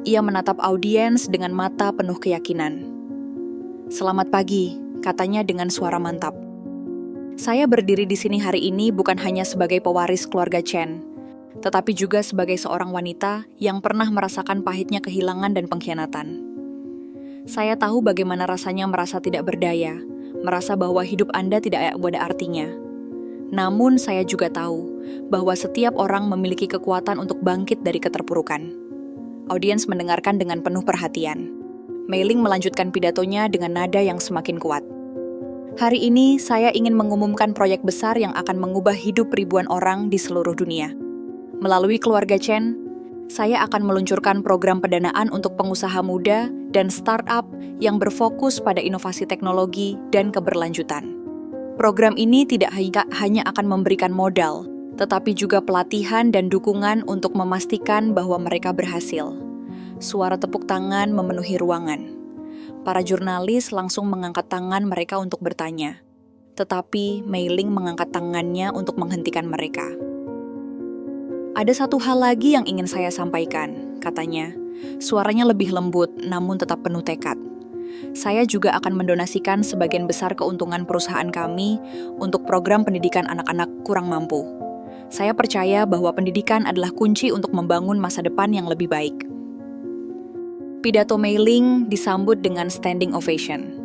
Ia menatap audiens dengan mata penuh keyakinan. "Selamat pagi," katanya dengan suara mantap. "Saya berdiri di sini hari ini bukan hanya sebagai pewaris keluarga Chen, tetapi juga sebagai seorang wanita yang pernah merasakan pahitnya kehilangan dan pengkhianatan. Saya tahu bagaimana rasanya merasa tidak berdaya, merasa bahwa hidup Anda tidak ada artinya. Namun saya juga tahu bahwa setiap orang memiliki kekuatan untuk bangkit dari keterpurukan." Audiens mendengarkan dengan penuh perhatian. Mei Ling melanjutkan pidatonya dengan nada yang semakin kuat. "Hari ini saya ingin mengumumkan proyek besar yang akan mengubah hidup ribuan orang di seluruh dunia. Melalui keluarga Chen, saya akan meluncurkan program pendanaan untuk pengusaha muda dan startup yang berfokus pada inovasi teknologi dan keberlanjutan. Program ini tidak hanya akan memberikan modal, tetapi juga pelatihan dan dukungan untuk memastikan bahwa mereka berhasil." Suara tepuk tangan memenuhi ruangan. Para jurnalis langsung mengangkat tangan mereka untuk bertanya. Tetapi Mei Ling mengangkat tangannya untuk menghentikan mereka. "Ada satu hal lagi yang ingin saya sampaikan," katanya. Suaranya lebih lembut namun tetap penuh tekad. "Saya juga akan mendonasikan sebagian besar keuntungan perusahaan kami untuk program pendidikan anak-anak kurang mampu. Saya percaya bahwa pendidikan adalah kunci untuk membangun masa depan yang lebih baik." Pidato Mei Ling disambut dengan standing ovation.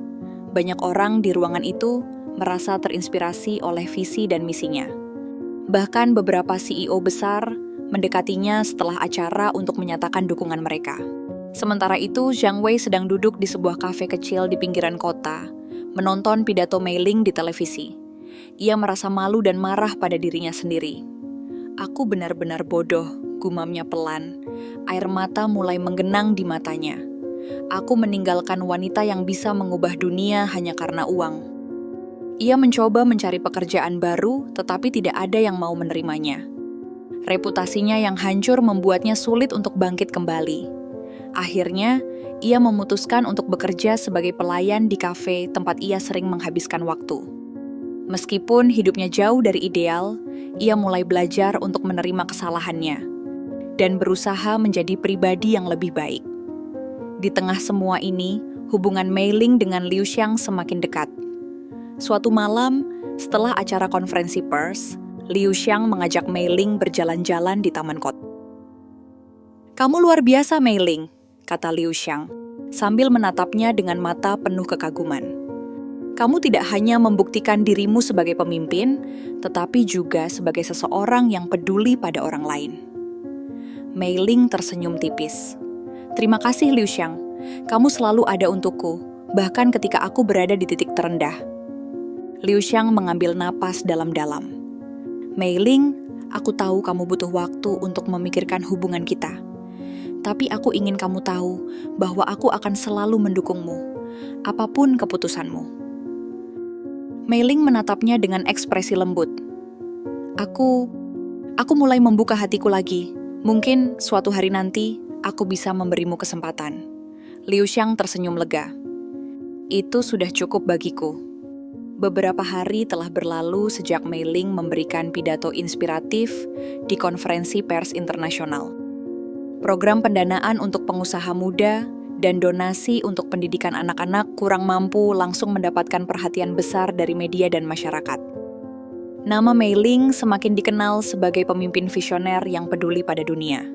Banyak orang di ruangan itu merasa terinspirasi oleh visi dan misinya. Bahkan beberapa CEO besar mendekatinya setelah acara untuk menyatakan dukungan mereka. Sementara itu, Zhang Wei sedang duduk di sebuah kafe kecil di pinggiran kota, menonton pidato Mei Ling di televisi. Ia merasa malu dan marah pada dirinya sendiri. "Aku benar-benar bodoh," gumamnya pelan. Air mata mulai menggenang di matanya. "Aku meninggalkan wanita yang bisa mengubah dunia hanya karena uang." Ia mencoba mencari pekerjaan baru, tetapi tidak ada yang mau menerimanya. Reputasinya yang hancur membuatnya sulit untuk bangkit kembali. Akhirnya, ia memutuskan untuk bekerja sebagai pelayan di kafe tempat ia sering menghabiskan waktu. Meskipun hidupnya jauh dari ideal, ia mulai belajar untuk menerima kesalahannya dan berusaha menjadi pribadi yang lebih baik. Di tengah semua ini, hubungan Mei Ling dengan Liu Xiang semakin dekat. Suatu malam, setelah acara konferensi pers, Liu Xiang mengajak Mei Ling berjalan-jalan di taman kota. "Kamu luar biasa, Mei Ling," kata Liu Xiang, sambil menatapnya dengan mata penuh kekaguman. "Kamu tidak hanya membuktikan dirimu sebagai pemimpin, tetapi juga sebagai seseorang yang peduli pada orang lain." Mei Ling tersenyum tipis. "Terima kasih, Liu Xiang. Kamu selalu ada untukku, bahkan ketika aku berada di titik terendah." Liu Xiang mengambil napas dalam-dalam. "Mei Ling, aku tahu kamu butuh waktu untuk memikirkan hubungan kita. Tapi aku ingin kamu tahu bahwa aku akan selalu mendukungmu, apapun keputusanmu." Mei Ling menatapnya dengan ekspresi lembut. Aku mulai membuka hatiku lagi. Mungkin suatu hari nanti aku bisa memberimu kesempatan." Liu Xiang tersenyum lega. "Itu sudah cukup bagiku." Beberapa hari telah berlalu sejak Mei Ling memberikan pidato inspiratif di konferensi pers internasional. Program pendanaan untuk pengusaha muda dan donasi untuk pendidikan anak-anak kurang mampu langsung mendapatkan perhatian besar dari media dan masyarakat. Nama Mei Ling semakin dikenal sebagai pemimpin visioner yang peduli pada dunia.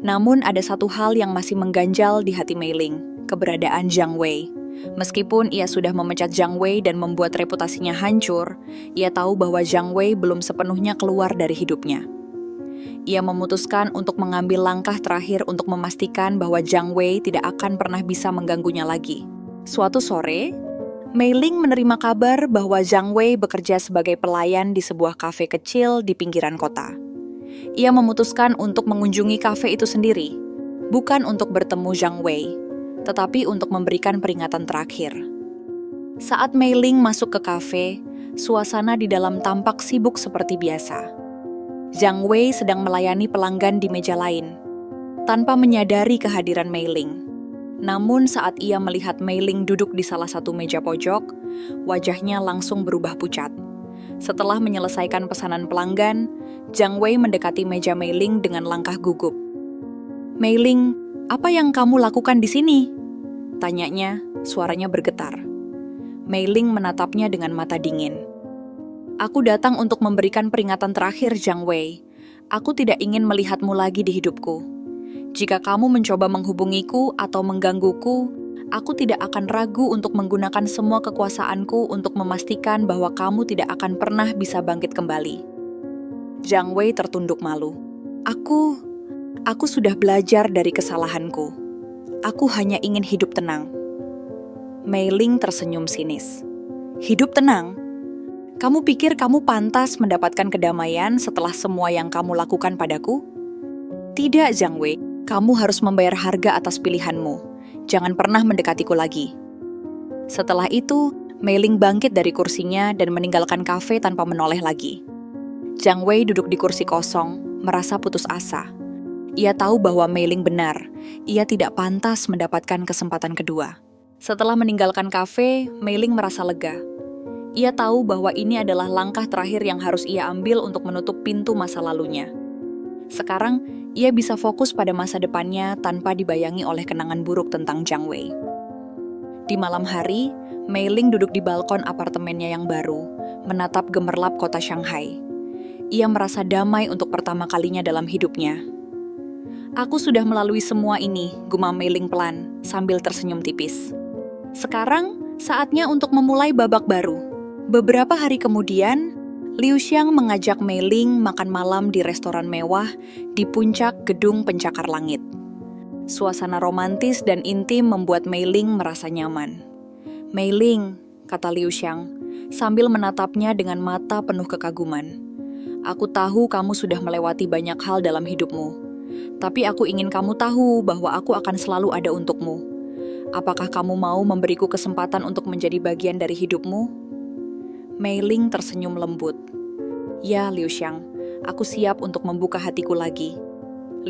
Namun ada satu hal yang masih mengganjal di hati Mei Ling, keberadaan Jiang Wei. Meskipun ia sudah memecat Jiang Wei dan membuat reputasinya hancur, ia tahu bahwa Jiang Wei belum sepenuhnya keluar dari hidupnya. Ia memutuskan untuk mengambil langkah terakhir untuk memastikan bahwa Jiang Wei tidak akan pernah bisa mengganggunya lagi. Suatu sore, Mei Ling menerima kabar bahwa Jiang Wei bekerja sebagai pelayan di sebuah kafe kecil di pinggiran kota. Ia memutuskan untuk mengunjungi kafe itu sendiri, bukan untuk bertemu Jiang Wei, tetapi untuk memberikan peringatan terakhir. Saat Mei Ling masuk ke kafe, suasana di dalam tampak sibuk seperti biasa. Jiang Wei sedang melayani pelanggan di meja lain, tanpa menyadari kehadiran Mei Ling. Namun saat ia melihat Mei Ling duduk di salah satu meja pojok, wajahnya langsung berubah pucat. Setelah menyelesaikan pesanan pelanggan, Jiang Wei mendekati meja Mei Ling dengan langkah gugup. "Mei Ling, apa yang kamu lakukan di sini?" tanyanya, suaranya bergetar. Mei Ling menatapnya dengan mata dingin. "Aku datang untuk memberikan peringatan terakhir, Jiang Wei. Aku tidak ingin melihatmu lagi di hidupku. Jika kamu mencoba menghubungiku atau menggangguku, aku tidak akan ragu untuk menggunakan semua kekuasaanku untuk memastikan bahwa kamu tidak akan pernah bisa bangkit kembali." Jiang Wei tertunduk malu. Aku sudah belajar dari kesalahanku. Aku hanya ingin hidup tenang." Mei Ling tersenyum sinis. "Hidup tenang? Kamu pikir kamu pantas mendapatkan kedamaian setelah semua yang kamu lakukan padaku? Tidak, Jiang Wei. Kamu harus membayar harga atas pilihanmu. Jangan pernah mendekatiku lagi." Setelah itu, Mei Ling bangkit dari kursinya dan meninggalkan kafe tanpa menoleh lagi. Jiang Wei duduk di kursi kosong, merasa putus asa. Ia tahu bahwa Mei Ling benar, ia tidak pantas mendapatkan kesempatan kedua. Setelah meninggalkan kafe, Mei Ling merasa lega. Ia tahu bahwa ini adalah langkah terakhir yang harus ia ambil untuk menutup pintu masa lalunya. Sekarang, ia bisa fokus pada masa depannya tanpa dibayangi oleh kenangan buruk tentang Jiang Wei. Di malam hari, Mei Ling duduk di balkon apartemennya yang baru, menatap gemerlap kota Shanghai. Ia merasa damai untuk pertama kalinya dalam hidupnya. "Aku sudah melalui semua ini," gumam Mei Ling pelan, sambil tersenyum tipis. "Sekarang, saatnya untuk memulai babak baru." Beberapa hari kemudian, Liu Xiang mengajak Mei Ling makan malam di restoran mewah di puncak gedung pencakar langit. Suasana romantis dan intim membuat Mei Ling merasa nyaman. "Mei Ling," kata Liu Xiang, sambil menatapnya dengan mata penuh kekaguman. "Aku tahu kamu sudah melewati banyak hal dalam hidupmu. Tapi aku ingin kamu tahu bahwa aku akan selalu ada untukmu. Apakah kamu mau memberiku kesempatan untuk menjadi bagian dari hidupmu?" Mei Ling tersenyum lembut. "Ya, Liu Xiang, aku siap untuk membuka hatiku lagi."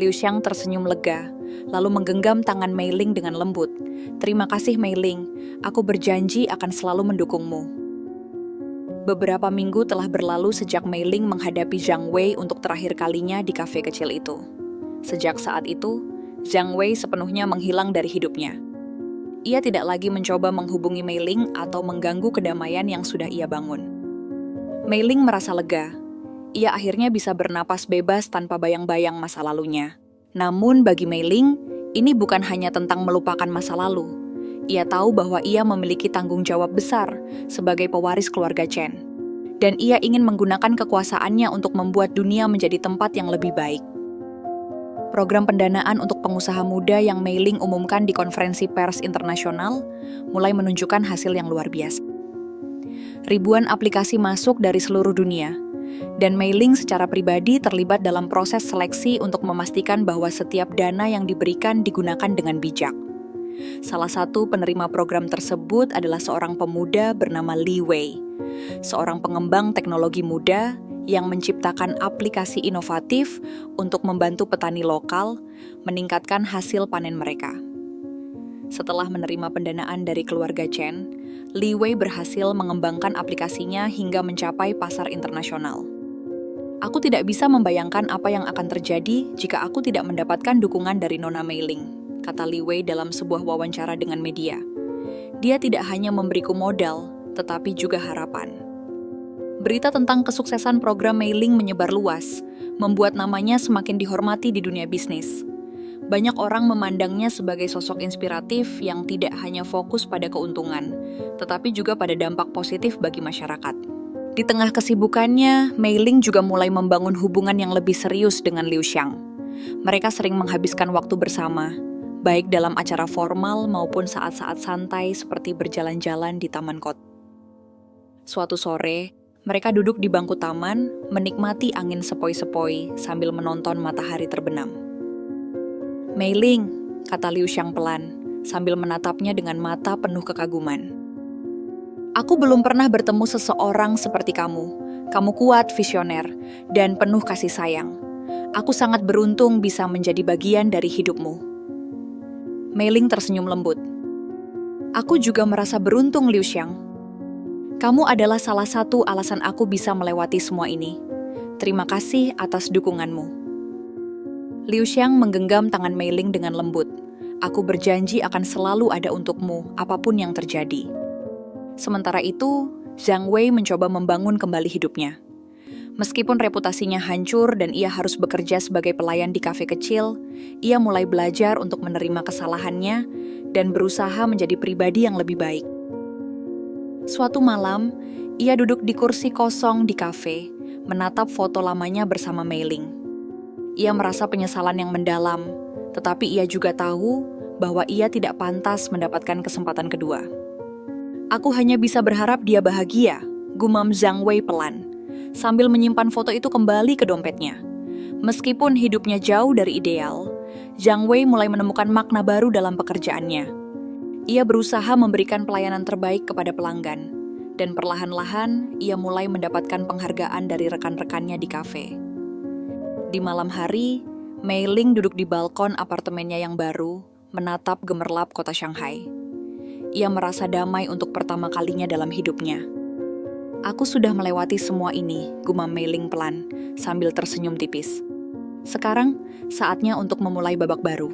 Liu Xiang tersenyum lega, lalu menggenggam tangan Mei Ling dengan lembut. "Terima kasih, Mei Ling. Aku berjanji akan selalu mendukungmu." Beberapa minggu telah berlalu sejak Mei Ling menghadapi Jiang Wei untuk terakhir kalinya di kafe kecil itu. Sejak saat itu, Jiang Wei sepenuhnya menghilang dari hidupnya. Ia tidak lagi mencoba menghubungi Mei Ling atau mengganggu kedamaian yang sudah ia bangun. Mei Ling merasa lega. Ia akhirnya bisa bernapas bebas tanpa bayang-bayang masa lalunya. Namun bagi Mei Ling, ini bukan hanya tentang melupakan masa lalu. Ia tahu bahwa ia memiliki tanggung jawab besar sebagai pewaris keluarga Chen. Dan ia ingin menggunakan kekuasaannya untuk membuat dunia menjadi tempat yang lebih baik. Program pendanaan untuk pengusaha muda yang Mei Ling umumkan di konferensi pers internasional mulai menunjukkan hasil yang luar biasa. Ribuan aplikasi masuk dari seluruh dunia, dan Mei Ling secara pribadi terlibat dalam proses seleksi untuk memastikan bahwa setiap dana yang diberikan digunakan dengan bijak. Salah satu penerima program tersebut adalah seorang pemuda bernama Li Wei, seorang pengembang teknologi muda yang menciptakan aplikasi inovatif untuk membantu petani lokal meningkatkan hasil panen mereka. Setelah menerima pendanaan dari keluarga Chen, Li Wei berhasil mengembangkan aplikasinya hingga mencapai pasar internasional. Aku tidak bisa membayangkan apa yang akan terjadi jika aku tidak mendapatkan dukungan dari Nona Mei Ling, kata Li Wei dalam sebuah wawancara dengan media. Dia tidak hanya memberiku modal, tetapi juga harapan. Berita tentang kesuksesan program Mei Ling menyebar luas, membuat namanya semakin dihormati di dunia bisnis. Banyak orang memandangnya sebagai sosok inspiratif yang tidak hanya fokus pada keuntungan, tetapi juga pada dampak positif bagi masyarakat. Di tengah kesibukannya, Mei Ling juga mulai membangun hubungan yang lebih serius dengan Liu Xiang. Mereka sering menghabiskan waktu bersama, baik dalam acara formal maupun saat-saat santai seperti berjalan-jalan di taman kota. Suatu sore, mereka duduk di bangku taman, menikmati angin sepoi-sepoi sambil menonton matahari terbenam. "Mei Ling," kata Liu Xiang pelan, sambil menatapnya dengan mata penuh kekaguman. "Aku belum pernah bertemu seseorang seperti kamu. Kamu kuat, visioner, dan penuh kasih sayang. Aku sangat beruntung bisa menjadi bagian dari hidupmu." Mei Ling tersenyum lembut. "Aku juga merasa beruntung, Liu Xiang. Kamu adalah salah satu alasan aku bisa melewati semua ini. Terima kasih atas dukunganmu." Liu Xiang menggenggam tangan Mei Ling dengan lembut. "Aku berjanji akan selalu ada untukmu, apapun yang terjadi." Sementara itu, Zhang Wei mencoba membangun kembali hidupnya. Meskipun reputasinya hancur dan ia harus bekerja sebagai pelayan di kafe kecil, ia mulai belajar untuk menerima kesalahannya dan berusaha menjadi pribadi yang lebih baik. Suatu malam, ia duduk di kursi kosong di kafe, menatap foto lamanya bersama Mei Ling. Ia merasa penyesalan yang mendalam, tetapi ia juga tahu bahwa ia tidak pantas mendapatkan kesempatan kedua. "Aku hanya bisa berharap dia bahagia," gumam Zhang Wei pelan, sambil menyimpan foto itu kembali ke dompetnya. Meskipun hidupnya jauh dari ideal, Zhang Wei mulai menemukan makna baru dalam pekerjaannya. Ia berusaha memberikan pelayanan terbaik kepada pelanggan, dan perlahan-lahan ia mulai mendapatkan penghargaan dari rekan-rekannya di kafe. Di malam hari, Mei Ling duduk di balkon apartemennya yang baru, menatap gemerlap kota Shanghai. Ia merasa damai untuk pertama kalinya dalam hidupnya. "Aku sudah melewati semua ini," gumam Mei Ling pelan, sambil tersenyum tipis. "Sekarang, saatnya untuk memulai babak baru."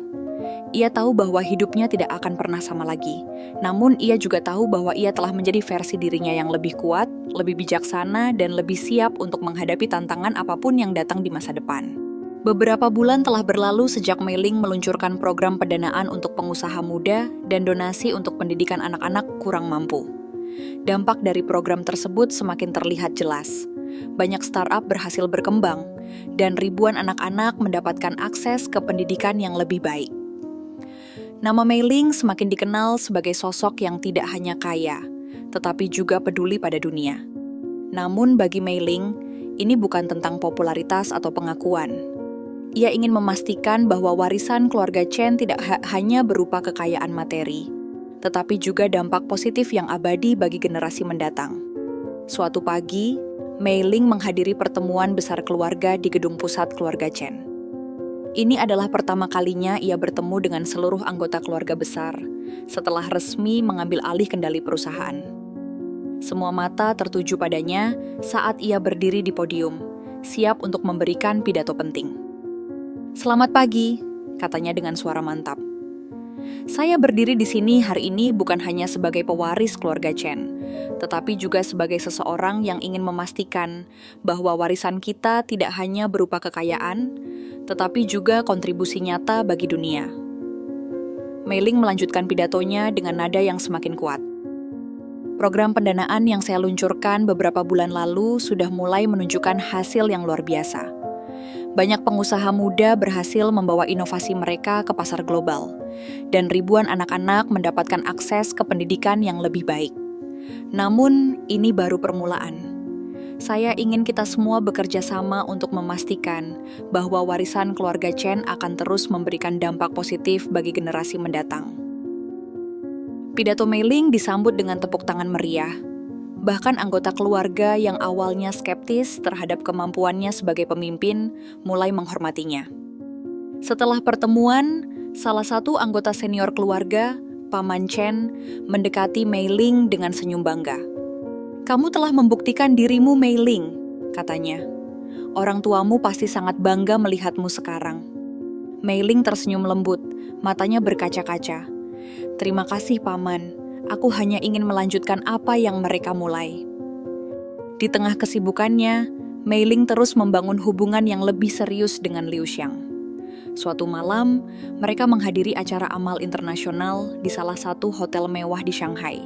Ia tahu bahwa hidupnya tidak akan pernah sama lagi. Namun ia juga tahu bahwa ia telah menjadi versi dirinya yang lebih kuat, lebih bijaksana, dan lebih siap untuk menghadapi tantangan apapun yang datang di masa depan. Beberapa bulan telah berlalu sejak Mei Ling meluncurkan program pendanaan untuk pengusaha muda dan donasi untuk pendidikan anak-anak kurang mampu. Dampak dari program tersebut semakin terlihat jelas. Banyak startup berhasil berkembang, dan ribuan anak-anak mendapatkan akses ke pendidikan yang lebih baik. Nama Mei Ling semakin dikenal sebagai sosok yang tidak hanya kaya, tetapi juga peduli pada dunia. Namun bagi Mei Ling, ini bukan tentang popularitas atau pengakuan. Ia ingin memastikan bahwa warisan keluarga Chen tidak hanya berupa kekayaan materi, tetapi juga dampak positif yang abadi bagi generasi mendatang. Suatu pagi, Mei Ling menghadiri pertemuan besar keluarga di gedung pusat keluarga Chen. Ini adalah pertama kalinya ia bertemu dengan seluruh anggota keluarga besar setelah resmi mengambil alih kendali perusahaan. Semua mata tertuju padanya saat ia berdiri di podium, siap untuk memberikan pidato penting. "Selamat pagi," katanya dengan suara mantap. "Saya berdiri di sini hari ini bukan hanya sebagai pewaris keluarga Chen, tetapi juga sebagai seseorang yang ingin memastikan bahwa warisan kita tidak hanya berupa kekayaan, tetapi juga kontribusi nyata bagi dunia." Mei Ling melanjutkan pidatonya dengan nada yang semakin kuat. "Program pendanaan yang saya luncurkan beberapa bulan lalu sudah mulai menunjukkan hasil yang luar biasa. Banyak pengusaha muda berhasil membawa inovasi mereka ke pasar global, dan ribuan anak-anak mendapatkan akses ke pendidikan yang lebih baik. Namun, ini baru permulaan. Saya ingin kita semua bekerja sama untuk memastikan bahwa warisan keluarga Chen akan terus memberikan dampak positif bagi generasi mendatang." Pidato Mei Ling disambut dengan tepuk tangan meriah. Bahkan anggota keluarga yang awalnya skeptis terhadap kemampuannya sebagai pemimpin mulai menghormatinya. Setelah pertemuan, salah satu anggota senior keluarga, Paman Chen, mendekati Mei Ling dengan senyum bangga. "Kamu telah membuktikan dirimu, Mei Ling," katanya. Orang tuamu pasti sangat bangga melihatmu sekarang. Mei Ling tersenyum lembut, matanya berkaca-kaca. Terima kasih, Paman. Aku hanya ingin melanjutkan apa yang mereka mulai. Di tengah kesibukannya, Mei Ling terus membangun hubungan yang lebih serius dengan Liu Xiang. Suatu malam, mereka menghadiri acara amal internasional di salah satu hotel mewah di Shanghai.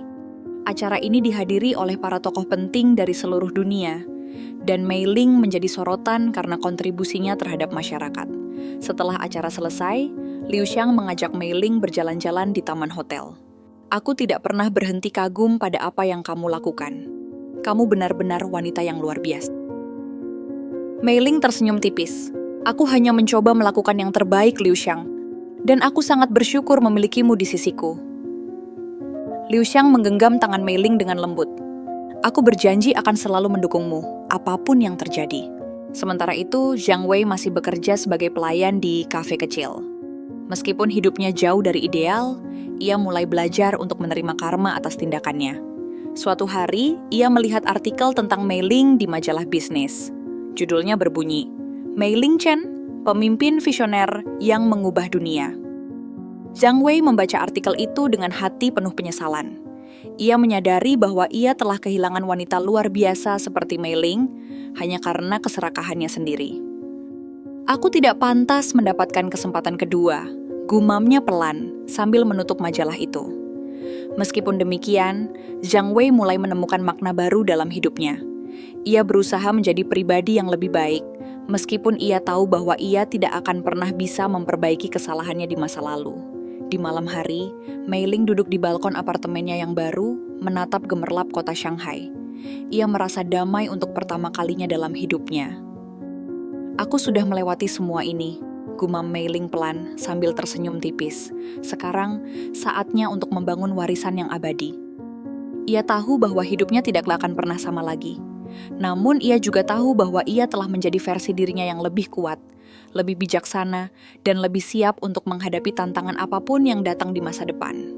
Acara ini dihadiri oleh para tokoh penting dari seluruh dunia, dan Mei Ling menjadi sorotan karena kontribusinya terhadap masyarakat. Setelah acara selesai, Liu Xiang mengajak Mei Ling berjalan-jalan di taman hotel. Aku tidak pernah berhenti kagum pada apa yang kamu lakukan. Kamu benar-benar wanita yang luar biasa. Mei Ling tersenyum tipis. Aku hanya mencoba melakukan yang terbaik, Liu Xiang. Dan aku sangat bersyukur memilikimu di sisiku. Liu Xiang menggenggam tangan Mei Ling dengan lembut. Aku berjanji akan selalu mendukungmu, apapun yang terjadi. Sementara itu, Zhang Wei masih bekerja sebagai pelayan di kafe kecil. Meskipun hidupnya jauh dari ideal, ia mulai belajar untuk menerima karma atas tindakannya. Suatu hari, ia melihat artikel tentang Mei Ling di majalah bisnis. Judulnya berbunyi, Mei Ling Chen, pemimpin visioner yang mengubah dunia. Zhang Wei membaca artikel itu dengan hati penuh penyesalan. Ia menyadari bahwa ia telah kehilangan wanita luar biasa seperti Mei Ling hanya karena keserakahannya sendiri. Aku tidak pantas mendapatkan kesempatan kedua, gumamnya pelan sambil menutup majalah itu. Meskipun demikian, Zhang Wei mulai menemukan makna baru dalam hidupnya. Ia berusaha menjadi pribadi yang lebih baik, meskipun ia tahu bahwa ia tidak akan pernah bisa memperbaiki kesalahannya di masa lalu. Di malam hari, Mei Ling duduk di balkon apartemennya yang baru, menatap gemerlap kota Shanghai. Ia merasa damai untuk pertama kalinya dalam hidupnya. Aku sudah melewati semua ini, gumam Mei Ling pelan sambil tersenyum tipis. Sekarang, saatnya untuk membangun warisan yang abadi. Ia tahu bahwa hidupnya tidaklah akan pernah sama lagi. Namun ia juga tahu bahwa ia telah menjadi versi dirinya yang lebih kuat, lebih bijaksana, dan lebih siap untuk menghadapi tantangan apapun yang datang di masa depan.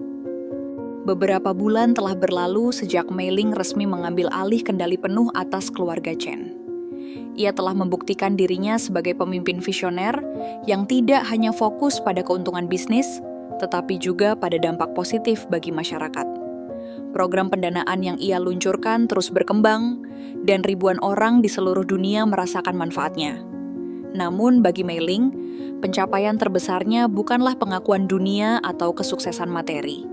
Beberapa bulan telah berlalu sejak Mei Ling resmi mengambil alih kendali penuh atas keluarga Chen. Ia telah membuktikan dirinya sebagai pemimpin visioner yang tidak hanya fokus pada keuntungan bisnis, tetapi juga pada dampak positif bagi masyarakat. Program pendanaan yang ia luncurkan terus berkembang, dan ribuan orang di seluruh dunia merasakan manfaatnya. Namun bagi Mei Ling, pencapaian terbesarnya bukanlah pengakuan dunia atau kesuksesan materi,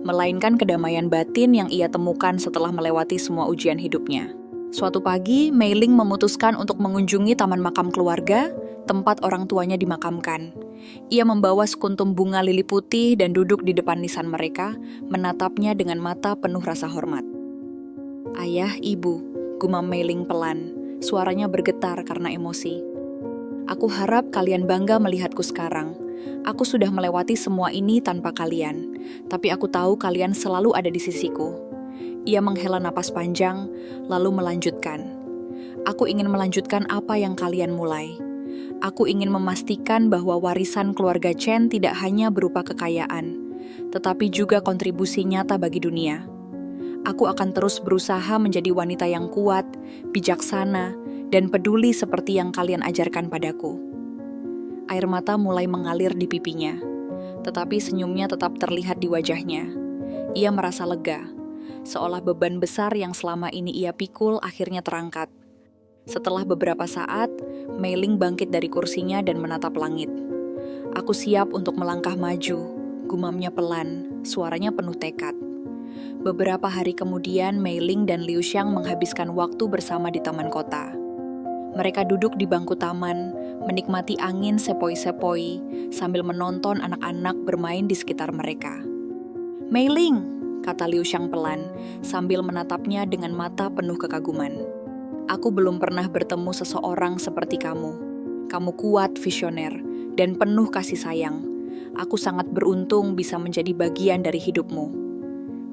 melainkan kedamaian batin yang ia temukan setelah melewati semua ujian hidupnya. Suatu pagi, Mei Ling memutuskan untuk mengunjungi taman makam keluarga, tempat orang tuanya dimakamkan. Ia membawa sekuntum bunga lili putih dan duduk di depan nisan mereka, menatapnya dengan mata penuh rasa hormat. Ayah, ibu, gumam Mei Ling pelan, suaranya bergetar karena emosi. Aku harap kalian bangga melihatku sekarang. Aku sudah melewati semua ini tanpa kalian, tapi aku tahu kalian selalu ada di sisiku. Ia menghela napas panjang, lalu melanjutkan. Aku ingin melanjutkan apa yang kalian mulai. Aku ingin memastikan bahwa warisan keluarga Chen tidak hanya berupa kekayaan, tetapi juga kontribusi nyata bagi dunia. Aku akan terus berusaha menjadi wanita yang kuat, bijaksana, dan peduli seperti yang kalian ajarkan padaku. Air mata mulai mengalir di pipinya, tetapi senyumnya tetap terlihat di wajahnya. Ia merasa lega, seolah beban besar yang selama ini ia pikul akhirnya terangkat. Setelah beberapa saat, Mei Ling bangkit dari kursinya dan menatap langit. Aku siap untuk melangkah maju, gumamnya pelan, suaranya penuh tekad. Beberapa hari kemudian, Mei Ling dan Liu Xiang menghabiskan waktu bersama di taman kota. Mereka duduk di bangku taman, menikmati angin sepoi-sepoi, sambil menonton anak-anak bermain di sekitar mereka. Mei Ling, kata Liu Xiang pelan, sambil menatapnya dengan mata penuh kekaguman. Aku belum pernah bertemu seseorang seperti kamu. Kamu kuat, visioner, dan penuh kasih sayang. Aku sangat beruntung bisa menjadi bagian dari hidupmu.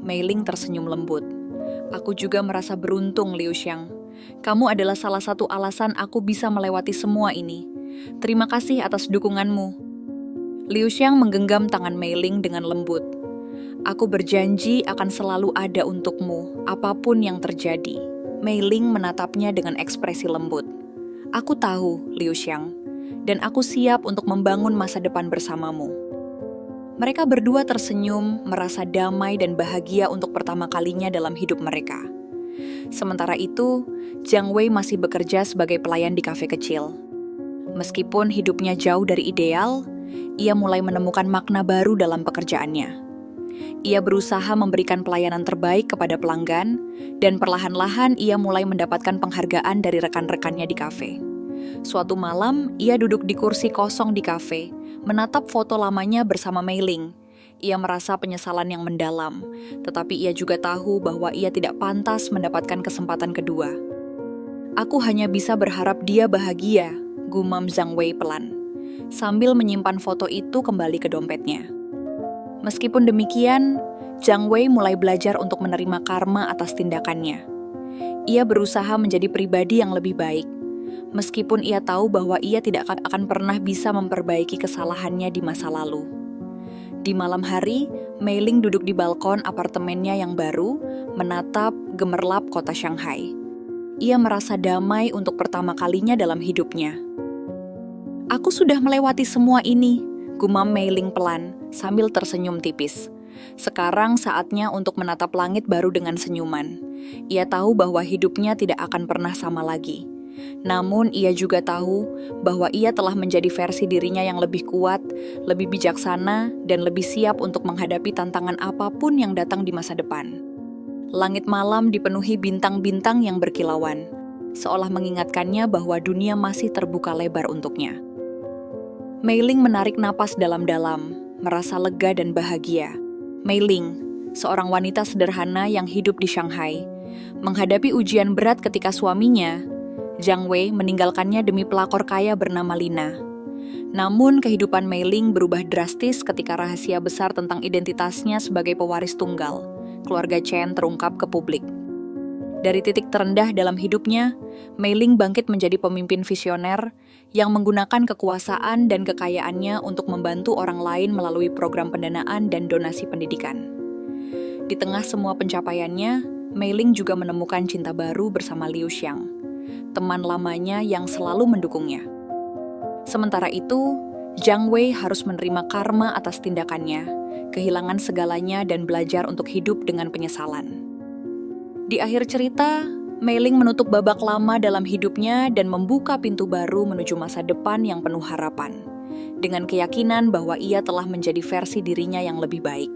Mei Ling tersenyum lembut. Aku juga merasa beruntung, Liu Xiang. Kamu adalah salah satu alasan aku bisa melewati semua ini. Terima kasih atas dukunganmu. Liu Xiang menggenggam tangan Mei Ling dengan lembut. Aku berjanji akan selalu ada untukmu, apapun yang terjadi. Mei Ling menatapnya dengan ekspresi lembut. Aku tahu, Liu Xiang, dan aku siap untuk membangun masa depan bersamamu. Mereka berdua tersenyum, merasa damai dan bahagia untuk pertama kalinya dalam hidup mereka. Sementara itu, Jiang Wei masih bekerja sebagai pelayan di kafe kecil. Meskipun hidupnya jauh dari ideal, ia mulai menemukan makna baru dalam pekerjaannya. Ia berusaha memberikan pelayanan terbaik kepada pelanggan, dan perlahan-lahan ia mulai mendapatkan penghargaan dari rekan-rekannya di kafe. Suatu malam, ia duduk di kursi kosong di kafe, menatap foto lamanya bersama Mei Ling. Ia merasa penyesalan yang mendalam, tetapi ia juga tahu bahwa ia tidak pantas mendapatkan kesempatan kedua. Aku hanya bisa berharap dia bahagia, gumam Jiang Wei pelan, sambil menyimpan foto itu kembali ke dompetnya. Meskipun demikian, Jiang Wei mulai belajar untuk menerima karma atas tindakannya. Ia berusaha menjadi pribadi yang lebih baik, meskipun ia tahu bahwa ia tidak akan pernah bisa memperbaiki kesalahannya di masa lalu. Di malam hari, Mei Ling duduk di balkon apartemennya yang baru, menatap gemerlap kota Shanghai. Ia merasa damai untuk pertama kalinya dalam hidupnya. Aku sudah melewati semua ini, gumam Mei Ling pelan, sambil tersenyum tipis. Sekarang saatnya untuk menatap langit baru dengan senyuman. Ia tahu bahwa hidupnya tidak akan pernah sama lagi. Namun ia juga tahu bahwa ia telah menjadi versi dirinya yang lebih kuat, lebih bijaksana, dan lebih siap untuk menghadapi tantangan apapun yang datang di masa depan. Langit malam dipenuhi bintang-bintang yang berkilauan, seolah mengingatkannya bahwa dunia masih terbuka lebar untuknya. Mei Ling menarik napas dalam-dalam, merasa lega dan bahagia. Mei Ling, seorang wanita sederhana yang hidup di Shanghai, menghadapi ujian berat ketika suaminya, Jiang Wei, meninggalkannya demi pelakor kaya bernama Lina. Namun kehidupan Mei Ling berubah drastis ketika rahasia besar tentang identitasnya sebagai pewaris tunggal, keluarga Chen, terungkap ke publik. Dari titik terendah dalam hidupnya, Mei Ling bangkit menjadi pemimpin visioner yang menggunakan kekuasaan dan kekayaannya untuk membantu orang lain melalui program pendanaan dan donasi pendidikan. Di tengah semua pencapaiannya, Mei Ling juga menemukan cinta baru bersama Liu Xiang, teman lamanya yang selalu mendukungnya. Sementara itu, Jiang Wei harus menerima karma atas tindakannya, kehilangan segalanya dan belajar untuk hidup dengan penyesalan. Di akhir cerita, Mei Ling menutup babak lama dalam hidupnya dan membuka pintu baru menuju masa depan yang penuh harapan, dengan keyakinan bahwa ia telah menjadi versi dirinya yang lebih baik.